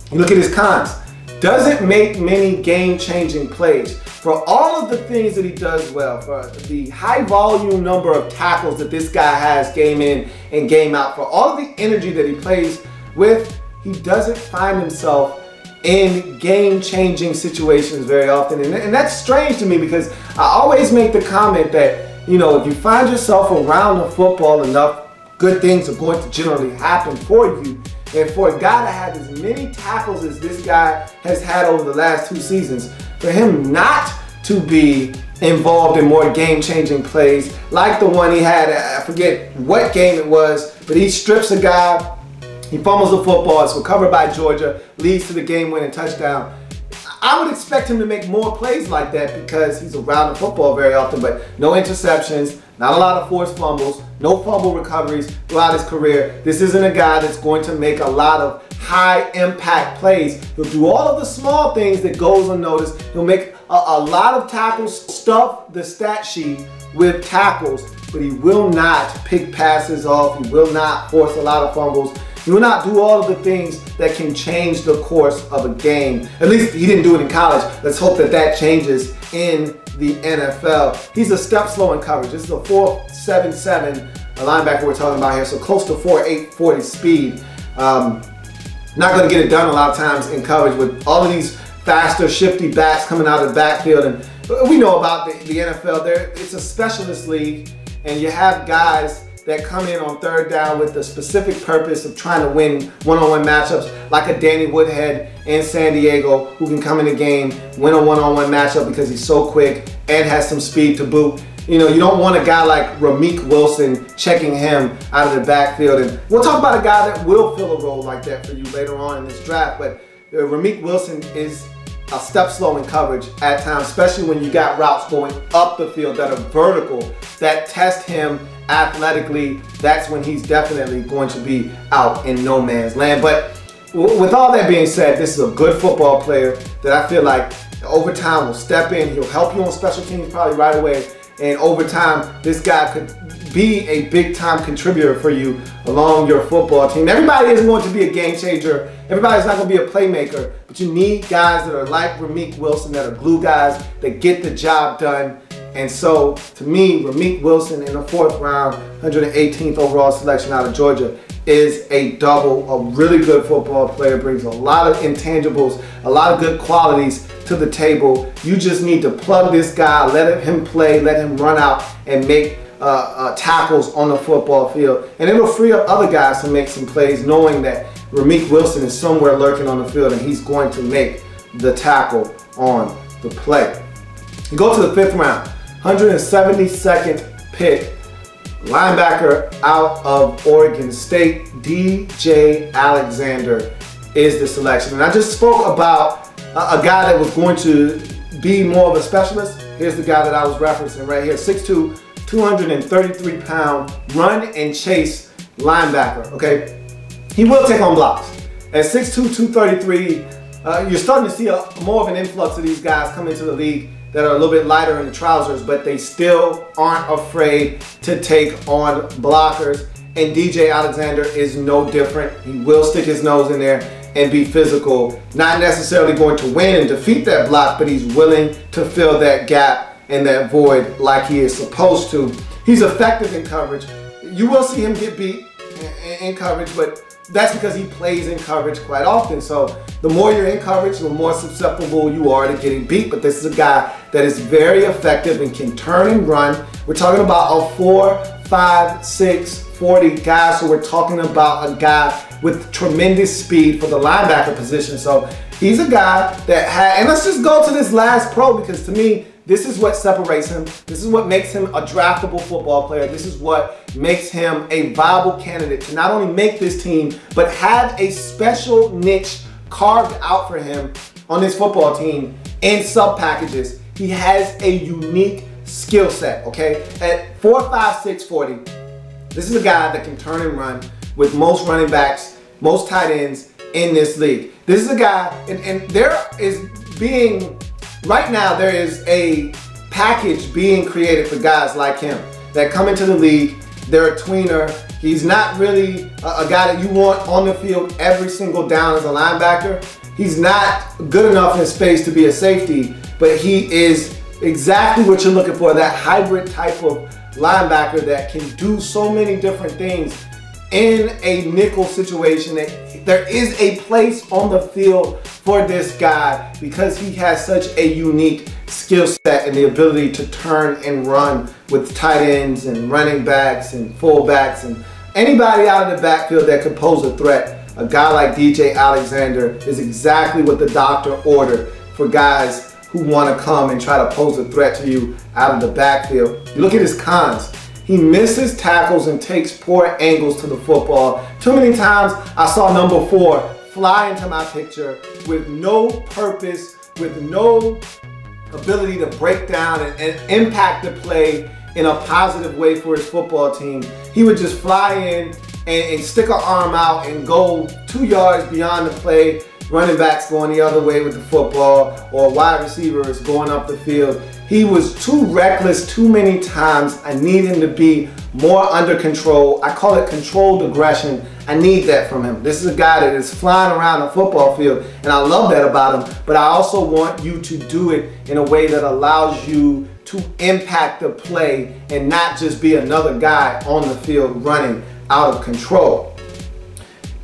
You look at his cons. Doesn't make many game-changing plays. For all of the things that he does well, for the high volume number of tackles that this guy has game in and game out, for all of the energy that he plays with, he doesn't find himself in game-changing situations very often. And that's strange to me, because I always make the comment that, you know, if you find yourself around the football enough, good things are going to generally happen for you. And for a guy to have as many tackles as this guy has had over the last 2 seasons, for him not to be involved in more game-changing plays, like the one he had, I forget what game it was, but he strips a guy, he fumbles the football, it's recovered by Georgia, leads to the game-winning touchdown. I would expect him to make more plays like that because he's around the football very often, but no interceptions, not a lot of forced fumbles, no fumble recoveries throughout his career. This isn't a guy that's going to make a lot of high impact plays. He'll do all of the small things that goes unnoticed. He'll make a lot of tackles, stuff the stat sheet with tackles, but he will not pick passes off. He will not force a lot of fumbles. He will not do all of the things that can change the course of a game. At least he didn't do it in college. Let's hope that that changes in the NFL. He's a step slow in coverage. This is a 4.77 linebacker we're talking about here, so close to 4.8 40 speed. Not going to get it done a lot of times in coverage with all of these faster, shifty backs coming out of the backfield. And we know about the NFL. It's a specialist league, and you have guys that come in on third down with the specific purpose of trying to win one-on-one matchups, like a Danny Woodhead in San Diego, who can come in the game, win a one-on-one matchup because he's so quick and has some speed to boot. You know, you don't want a guy like Ramik Wilson checking him out of the backfield. And we'll talk about a guy that will fill a role like that for you later on in this draft. But Ramik Wilson is a step slow in coverage at times, especially when you got routes going up the field that are vertical, that test him athletically. That's when he's definitely going to be out in no man's land. But with all that being said, this is a good football player that I feel like over time will step in. He'll help you on special teams probably right away. And over time, this guy could be a big-time contributor for you along your football team. Everybody isn't going to be a game changer. Everybody's not going to be a playmaker. But you need guys that are like Ramik Wilson, that are glue guys, that get the job done. And so, to me, Ramik Wilson in the 4th round, 118th overall selection out of Georgia, is a double. A really good football player, brings a lot of intangibles, a lot of good qualities to the table. You just need to plug this guy, let him play, let him run out and make tackles on the football field. And it'll free up other guys to make some plays, knowing that Ramik Wilson is somewhere lurking on the field and he's going to make the tackle on the play. You go to the 5th round, 172nd pick. linebacker out of Oregon State, DJ Alexander is the selection. And I just spoke about a guy that was going to be more of a specialist. Here's the guy that I was referencing right here, 6'2", 233-pound run and chase linebacker, okay? He will take on blocks. At 6'2", 233, you're starting to see more of an influx of these guys come into the league that are a little bit lighter in the trousers, but they still aren't afraid to take on blockers. And DJ Alexander is no different. He will stick his nose in there and be physical. Not necessarily going to win and defeat that block, but he's willing to fill that gap and that void like he is supposed to. He's effective in coverage. You will see him get beat in coverage, but that's because he plays in coverage quite often. So the more you're in coverage, the more susceptible you are to getting beat. But this is a guy that is very effective and can turn and run. We're talking about a 4'5", 6, 40 guy. So we're talking about a guy with tremendous speed for the linebacker position. So he's a guy that had, and let's just go to this last pro, because to me, this is what separates him. This is what makes him a draftable football player. This is what makes him a viable candidate to not only make this team, but have a special niche carved out for him on this football team in sub packages. He has a unique skill set, okay? At 4'5", 6, 40, this is a guy that can turn and run with most running backs, most tight ends in this league. This is a guy, and there is being, right now there is a package being created for guys like him that come into the league. They're a tweener. He's not really a guy that you want on the field every single down as a linebacker. He's not good enough in space to be a safety, but he is exactly what you're looking for, that hybrid type of linebacker that can do so many different things in a nickel situation. That there is a place on the field for this guy because he has such a unique skill set and the ability to turn and run with tight ends and running backs and fullbacks and anybody out of the backfield that could pose a threat. A guy like DJ Alexander is exactly what the doctor ordered for guys who want to come and try to pose a threat to you out of the backfield. You look at his cons. He misses tackles and takes poor angles to the football. Too many times I saw number 4 fly into my picture with no purpose, with no ability to break down and impact the play in a positive way for his football team. He would just fly in and stick an arm out and go 2 yards beyond the play. Running backs going the other way with the football, or wide receivers going up the field. He was too reckless too many times. I need him to be more under control. I call it controlled aggression. I need that from him. This is a guy that is flying around the football field, and I love that about him, but I also want you to do it in a way that allows you to impact the play and not just be another guy on the field running out of control.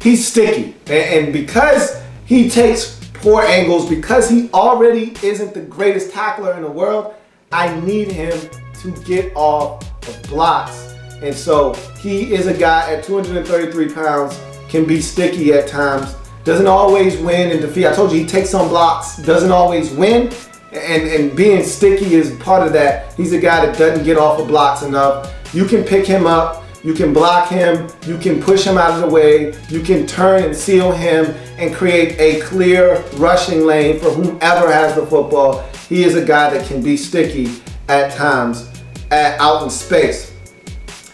He's sticky, and because he takes poor angles, because he already isn't the greatest tackler in the world, I need him to get off of blocks. And so he is a guy at 233 pounds, can be sticky at times, doesn't always win and defeat. I told you he takes some blocks, doesn't always win, and being sticky is part of that. He's a guy that doesn't get off of blocks enough. You can pick him up, you can block him, you can push him out of the way, you can turn and seal him and create a clear rushing lane for whomever has the football. He is a guy that can be sticky at times out in space.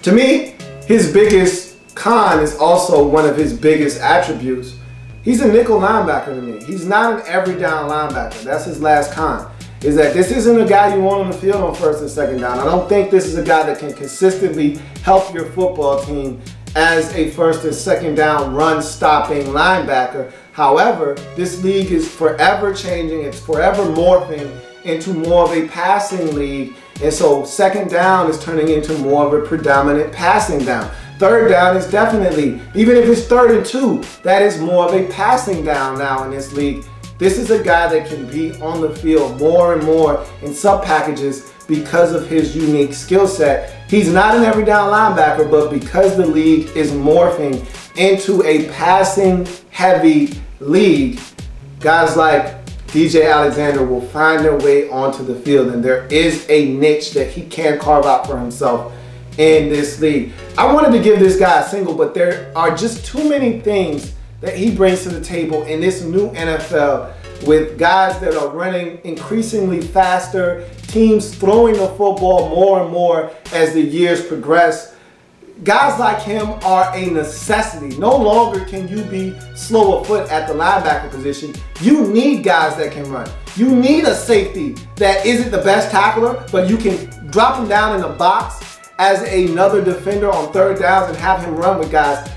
To me, his biggest con is also one of his biggest attributes. He's a nickel linebacker to me. He's not an every down linebacker. That's his last con. Is that this isn't a guy you want on the field on first and second down. I don't think this is a guy that can consistently help your football team as a first and second down run stopping linebacker. However, this league is forever changing. It's forever morphing into more of a passing league. And so second down is turning into more of a predominant passing down. Third down is definitely, even if it's 3rd and 2, that is more of a passing down now in this league. This is a guy that can be on the field more and more in sub packages because of his unique skill set. He's not an every down linebacker, but because the league is morphing into a passing heavy league, guys like DJ Alexander will find their way onto the field, and there is a niche that he can carve out for himself in this league. I wanted to give this guy a single, but there are just too many things that he brings to the table in this new NFL, with guys that are running increasingly faster, teams throwing the football more and more as the years progress. Guys like him are a necessity. No longer can you be slow of foot at the linebacker position. You need guys that can run. You need a safety that isn't the best tackler, but you can drop him down in the box as another defender on third downs and have him run with guys.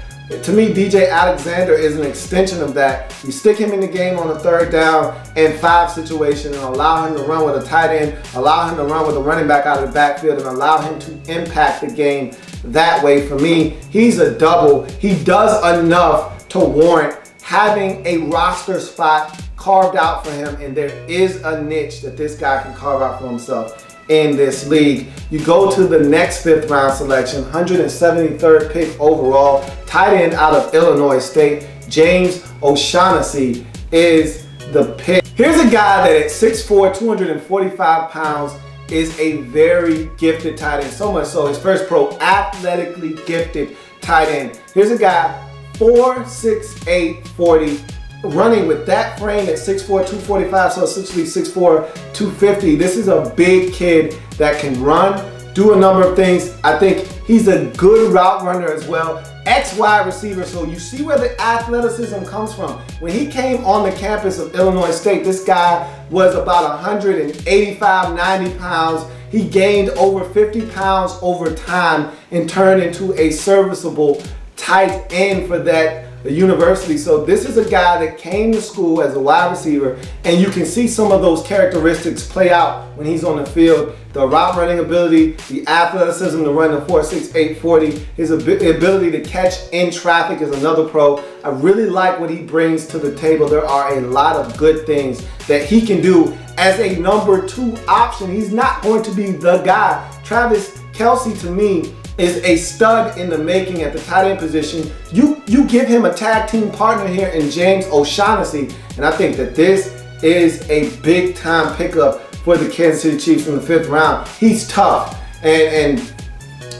To me, DJ Alexander is an extension of that. You stick him in the game on a third down and 5 situation and allow him to run with a tight end, allow him to run with a running back out of the backfield, and allow him to impact the game that way. For me, he's a double. He does enough to warrant having a roster spot carved out for him, and there is a niche that this guy can carve out for himself in this league. You go to the next 5th round selection, 173rd pick overall, tight end out of Illinois State, James O'Shaughnessy is the pick. Here's a guy that at 6'4", 245 pounds, is a very gifted tight end. So much so, his first pro athletically gifted tight end. Here's a guy, 4'6", 40, running with that frame at 6'4", 245, so essentially 6'4", 250. This is a big kid that can run, do a number of things. I think he's a good route runner as well. Ex-wide receiver, so you see where the athleticism comes from. When he came on the campus of Illinois State, this guy was about 185, 90 pounds. He gained over 50 pounds over time and turned into a serviceable tight end for that university. So this is a guy that came to school as a wide receiver, and you can see some of those characteristics play out when he's on the field. The route running ability, the athleticism to run the 4.68 40, his ability to catch in traffic is another pro. I really like what he brings to the table. There are a lot of good things that he can do as a number 2 option. He's not going to be the guy. Travis Kelce, to me, is a stud in the making at the tight end position. You give him a tag team partner here in James O'Shaughnessy, and I think that this is a big time pickup for the Kansas City Chiefs in the 5th round. He's tough, and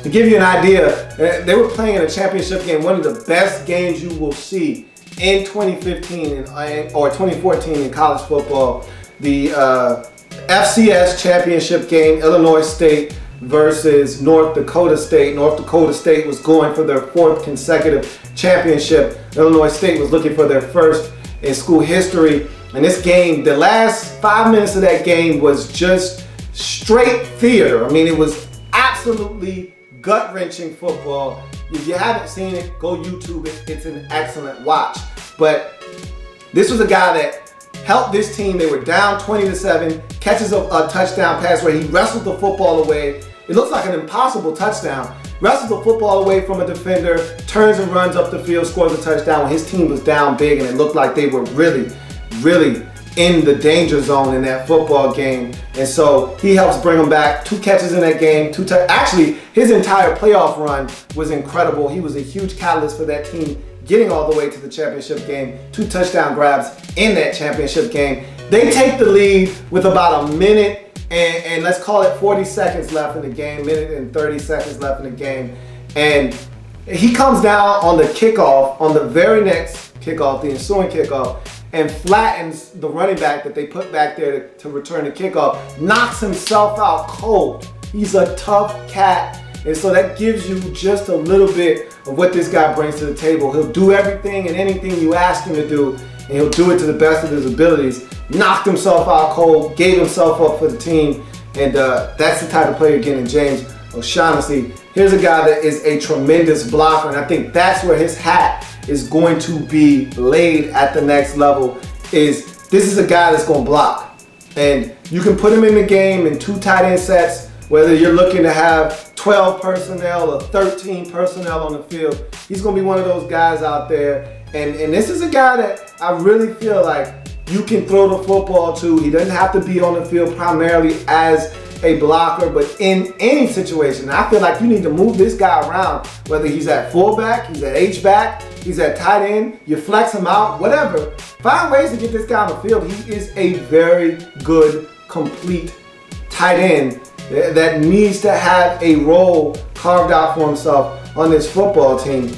to give you an idea, they were playing in a championship game, one of the best games you will see in 2015 or 2014 in college football. The FCS championship game, Illinois State versus North Dakota State. North Dakota State was going for their 4th consecutive championship. Illinois State was looking for their 1st in school history. And this game, the last 5 minutes of that game was just straight theater. I mean, it was absolutely gut-wrenching football. If you haven't seen it, go YouTube it. It's an excellent watch. But this was a guy that helped this team. They were down 20-7, catches a touchdown pass where he wrestled the football away. It looks like an impossible touchdown. Wrestles the football away from a defender, turns and runs up the field, scores a touchdown when his team was down big, and it looked like they were really in the danger zone in that football game. And so he helps bring them back. 2 catches in that game. Actually, his entire playoff run was incredible. He was a huge catalyst for that team getting all the way to the championship game. 2 touchdown grabs in that championship game. They take the lead with about a minute and let's call it 40 seconds left in the game, minute and 30 seconds left in the game. And he comes down on the kickoff, on the very next kickoff, the ensuing kickoff, and flattens the running back that they put back there to return the kickoff, knocks himself out cold. He's a tough cat. And so that gives you just a little bit of what this guy brings to the table. He'll do everything and anything you ask him to do, and he'll do it to the best of his abilities. Knocked himself out cold, gave himself up for the team, and that's the type of player you're getting in James O'Shaughnessy. Here's a guy that is a tremendous blocker, and I think that's where his hat is going to be laid at the next level. This is a guy that's going to block, and you can put him in the game in 2 tight end sets, whether you're looking to have 12 personnel or 13 personnel on the field. He's going to be one of those guys out there, and this is a guy that I really feel like you can throw the football to. He doesn't have to be on the field primarily as a blocker, but in any situation, I feel like you need to move this guy around, whether he's at fullback, he's at H-back, he's at tight end, you flex him out, whatever. Find ways to get this guy on the field. He is a very good, complete tight end that needs to have a role carved out for himself on this football team.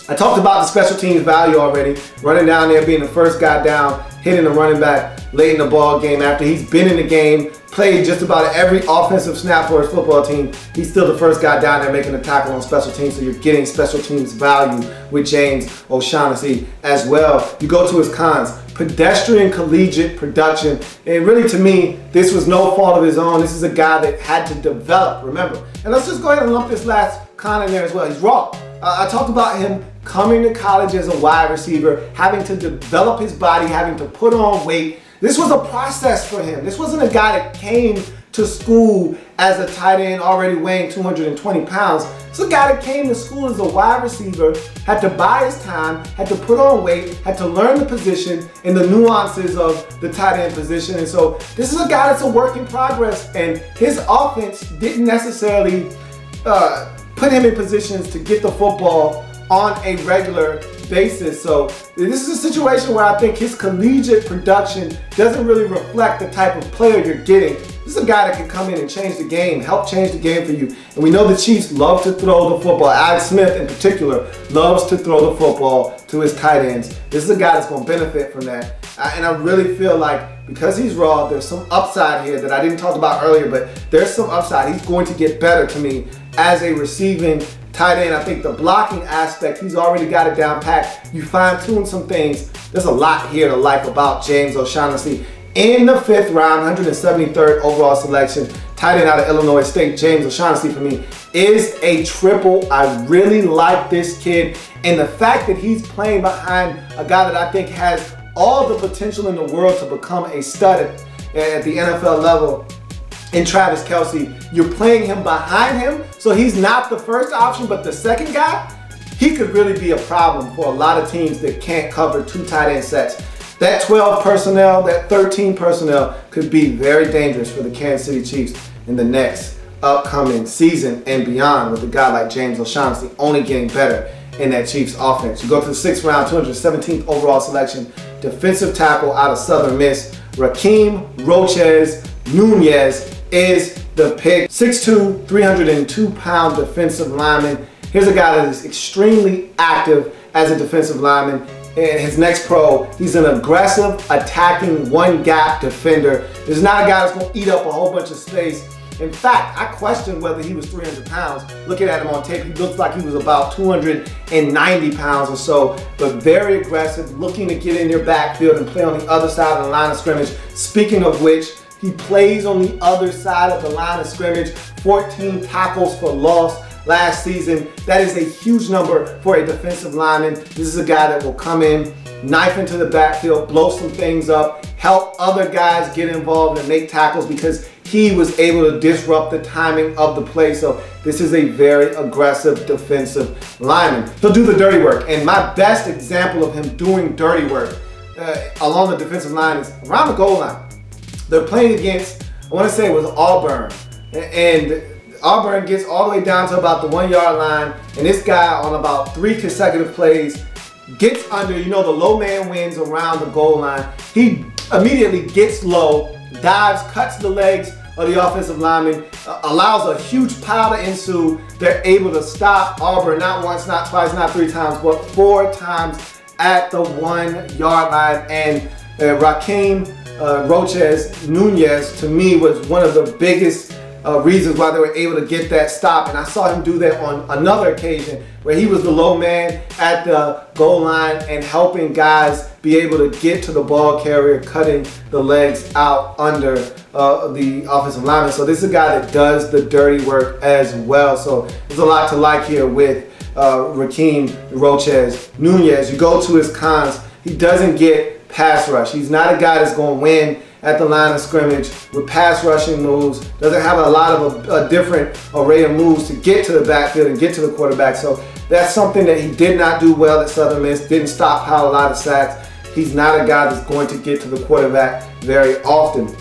I talked about the special teams value already, running down there, being the first guy down, hitting the running back late in the ball game after he's been in the game, played just about every offensive snap for his football team. He's still the first guy down there making a tackle on special teams, so you're getting special teams value with James O'Shaughnessy as well. You go to his cons. Pedestrian collegiate production, and really to me, this was no fault of his own. This is a guy that had to develop, remember. And let's just go ahead and lump this last con in there as well. He's raw. I talked about him coming to college as a wide receiver, having to develop his body, having to put on weight. This was a process for him. This wasn't a guy that came to school as a tight end already weighing 220 pounds. It's a guy that came to school as a wide receiver, had to buy his time, had to put on weight, had to learn the position and the nuances of the tight end position. And so this is a guy that's a work in progress, and his offense didn't necessarily put him in positions to get the football on a regular basis. So this is a situation where I think his collegiate production doesn't really reflect the type of player you're getting. This is a guy that can come in and change the game, help change the game for you. And we know the Chiefs love to throw the football. Alex Smith in particular loves to throw the football to his tight ends. This is a guy that's going to benefit from that. And I really feel like because he's raw, there's some upside here that I didn't talk about earlier, but there's some upside. He's going to get better to me as a receiving tight end. I think the blocking aspect, he's already got it down pat. You fine-tune some things. There's a lot here to like about James O'Shaughnessy. In the 5th round, 173rd overall selection, tight end out of Illinois State, James O'Shaughnessy for me is a triple. I really like this kid, and the fact that he's playing behind a guy that I think has all the potential in the world to become a stud at the NFL level in Travis Kelce. You're playing him behind him, so he's not the first option, but the second guy. He could really be a problem for a lot of teams that can't cover 2 tight end sets. That 12 personnel, that 13 personnel could be very dangerous for the Kansas City Chiefs in the next upcoming season and beyond, with a guy like James O'Shaughnessy only getting better in that Chiefs offense. You go to the 6th round, 217th overall selection, defensive tackle out of Southern Miss, Rakeem Nunez-Roches is the pick. 6'2", 302-pound defensive lineman. Here's a guy that is extremely active as a defensive lineman. In his next pro, he's an aggressive, attacking, one-gap defender. This is not a guy that's going to eat up a whole bunch of space. In fact, I questioned whether he was 300 pounds. Looking at him on tape, he looks like he was about 290 pounds or so, but very aggressive, looking to get in your backfield and play on the other side of the line of scrimmage. Speaking of which, he plays on the other side of the line of scrimmage, 14 tackles for loss last season. That is a huge number for a defensive lineman. This is a guy that will come in, knife into the backfield, blow some things up, help other guys get involved and make tackles because he was able to disrupt the timing of the play. So this is a very aggressive defensive lineman. He'll do the dirty work. And my best example of him doing dirty work along the defensive line is around the goal line. They're playing against, I want to say it was Auburn. And Auburn gets all the way down to about the 1-yard line, and this guy on about 3 consecutive plays gets under, you know, the low man wins around the goal line. He immediately gets low, dives, cuts the legs of the offensive lineman, allows a huge pile to ensue. They're able to stop Auburn not once, not twice, not 3 times, but 4 times at the 1-yard line. And Rakeem Nunez, to me, was one of the biggest reasons why they were able to get that stop. And I saw him do that on another occasion where he was the low man at the goal line and helping guys be able to get to the ball carrier, cutting the legs out under the offensive lineman. So this is a guy that does the dirty work as well. So there's a lot to like here with Rakeem Nunez. You go to his cons, he doesn't get pass rush. He's not a guy that's going to win at the line of scrimmage with pass rushing moves. Doesn't have a lot of a different array of moves to get to the backfield and get to the quarterback. So that's something that he did not do well at Southern Miss. Didn't stockpile a lot of sacks. He's not a guy that's going to get to the quarterback very often.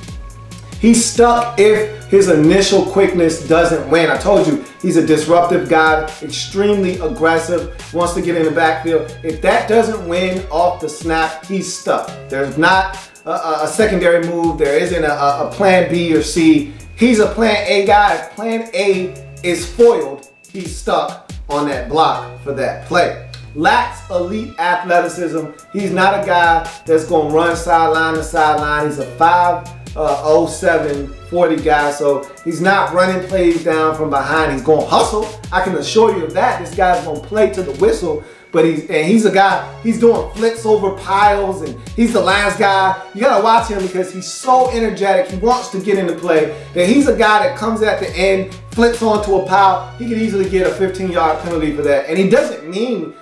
He's stuck if his initial quickness doesn't win. I told you, he's a disruptive guy, extremely aggressive, wants to get in the backfield. If that doesn't win off the snap, he's stuck. There's not a secondary move. There isn't a plan B or C. He's a plan A guy. If plan A is foiled, he's stuck on that block for that play. Lacks elite athleticism. He's not a guy that's going to run sideline to sideline. He's a 5'07", 40 guy, so he's not running plays down from behind. He's going to hustle. I can assure you of that. This guy's going to play to the whistle, but he's a guy, he's doing flips over piles, and he's the last guy. You got to watch him because he's so energetic. He wants to get into play. That he's a guy that comes at the end, flips onto a pile. He could easily get a 15-yard penalty for that, and he doesn't mean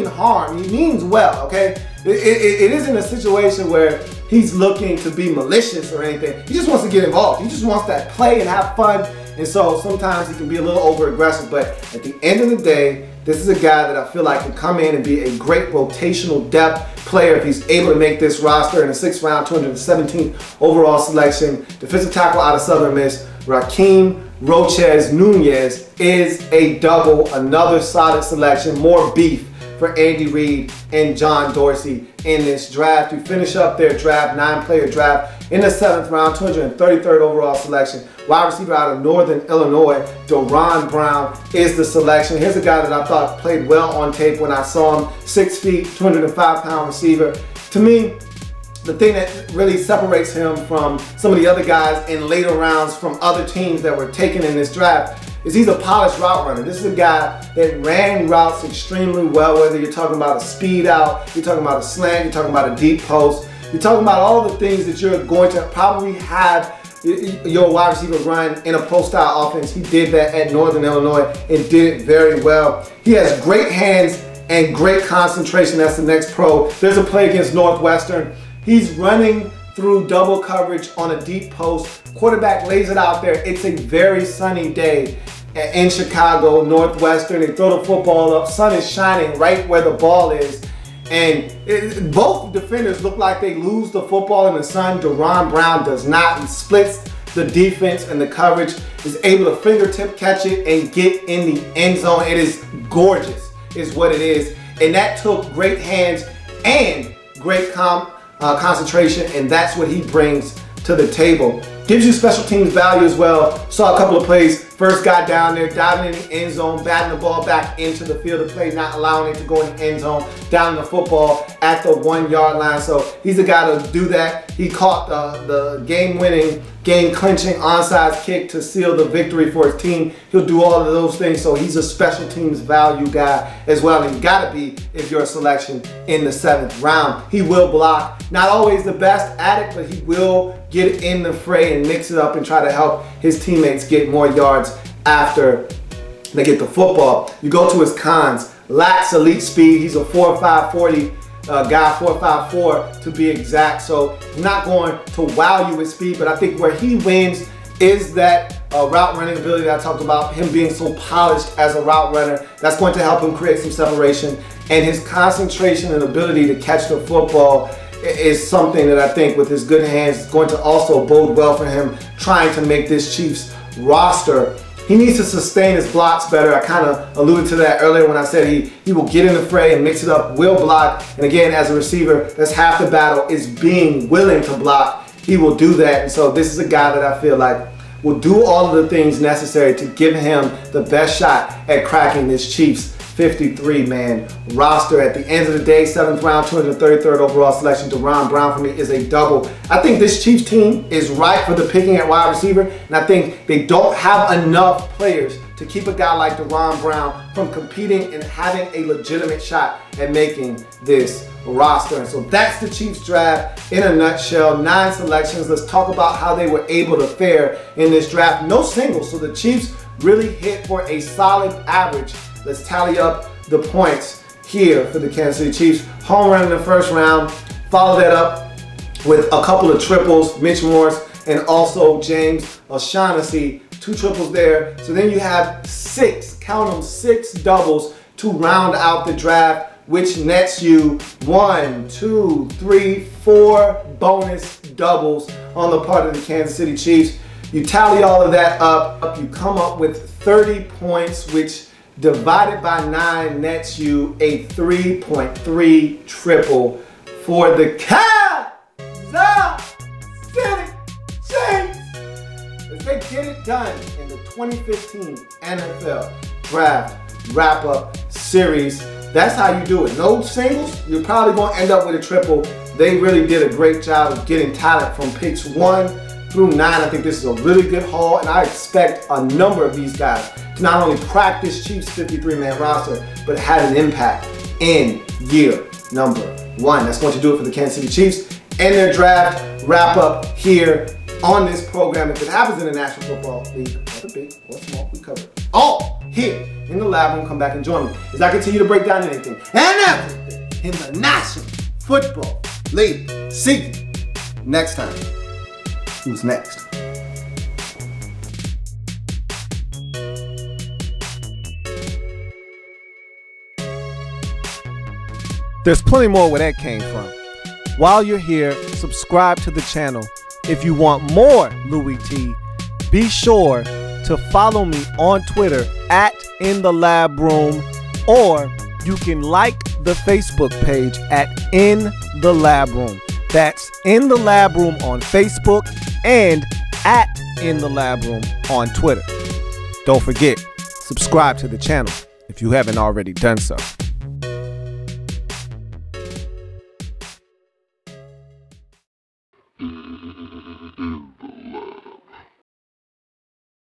harm. He means well, okay? It isn't a situation where he's looking to be malicious or anything. He just wants to get involved. He just wants that play and have fun. And so sometimes he can be a little over aggressive, but at the end of the day, this is a guy that I feel like can come in and be a great rotational depth player if he's able to make this roster in the 6th round, 217th overall selection. Defensive tackle out of Southern Miss, Rakeem Nunez-Roches is a double, another solid selection, more beef for Andy Reid and John Dorsey in this draft. To finish up their draft, 9-player draft in the 7th round, 233rd overall selection. Wide receiver out of Northern Illinois, Deron Brown is the selection. Here's a guy that I thought played well on tape when I saw him. 6 feet, 205-pound receiver. To me, the thing that really separates him from some of the other guys in later rounds from other teams that were taken in this draft is he's a polished route runner. This is a guy that ran routes extremely well, whether you're talking about a speed out, you're talking about a slant, you're talking about a deep post, you're talking about all the things that you're going to probably have your wide receiver run in a post-style offense. He did that at Northern Illinois and did it very well. He has great hands and great concentration. That's the next pro. There's a play against Northwestern. He's running through double coverage on a deep post. Quarterback lays it out there. It's a very sunny day in Chicago, Northwestern. They throw the football up. Sun is shining right where the ball is. And both defenders look like they lose the football in the sun. Deron Brown does not. He splits the defense and the coverage, is able to fingertip catch it and get in the end zone. It is gorgeous, is what it is. And that took great hands and great concentration, and that's what he brings to the table. Gives you special teams value as well. Saw a couple of plays. First got down there, diving in the end zone, batting the ball back into the field of play, not allowing it to go in the end zone, down the football at the 1-yard line. So he's the guy to do that. He caught the game-winning, game-clinching onside kick to seal the victory for his team. He'll do all of those things. So he's a special teams value guy as well. And you gotta be if you're a selection in the 7th round. He will block. Not always the best at it, but he will get in the fray and mix it up and try to help his teammates get more yards after they get the football. You go to his cons. Lacks elite speed. He's a 4'5", 40 guy, 4'5", 4 to be exact. So he's not going to wow you with speed, but I think where he wins is that route running ability that I talked about, him being so polished as a route runner. That's going to help him create some separation, and his concentration and ability to catch the football is something that I think with his good hands is going to also bode well for him trying to make this Chiefs roster. He needs to sustain his blocks better. I kind of alluded to that earlier when I said he will get in the fray and mix it up, will block. And again, as a receiver, that's half the battle, is being willing to block. He will do that. And so this is a guy that I feel like will do all of the things necessary to give him the best shot at cracking this Chiefs 53-man roster. At the end of the day, 7th round, 233rd overall selection, Deron Brown for me is a double. I think this Chiefs team is ripe for the picking at wide receiver, and I think they don't have enough players to keep a guy like Deron Brown from competing and having a legitimate shot at making this roster. And so that's the Chiefs draft in a nutshell. 9 selections. Let's talk about how they were able to fare in this draft. No singles, so the Chiefs really hit for a solid average. Let's tally up the points here for the Kansas City Chiefs. Home run in the 1st round. Follow that up with a couple of triples, Mitch Morse and also James O'Shaughnessy. 2 triples there. So then you have 6, count them, 6 doubles to round out the draft, which nets you 1, 2, 3, 4 bonus doubles on the part of the Kansas City Chiefs. You tally all of that up, you come up with 30 points, which divided by 9 nets you a 3.3 triple for the Kansas City Chiefs. they get it done in the 2015 NFL Draft Wrap-Up Series. That's how you do it. No singles, you're probably going to end up with a triple. They really did a great job of getting talent from picks 1 through 9. I think this is a really good haul, and I expect a number of these guys to not only crack this Chiefs 53-man roster, but have an impact in year number 1. That's going to do it for the Kansas City Chiefs and their draft wrap-up here on this program. If it happens in the National Football League, whether big or small, we cover it all here in the lab room. Come back and join me as I continue to break down anything and everything in the National Football League. See you next time. Who's next? There's plenty more where that came from. While you're here, subscribe to the channel. If you want more Louie T, be sure to follow me on Twitter at @InTheLabRoom, or you can like the Facebook page at In the Lab Room. That's In the Lab Room on Facebook and at In the Lab Room on Twitter. Don't forget, subscribe to the channel if you haven't already done so.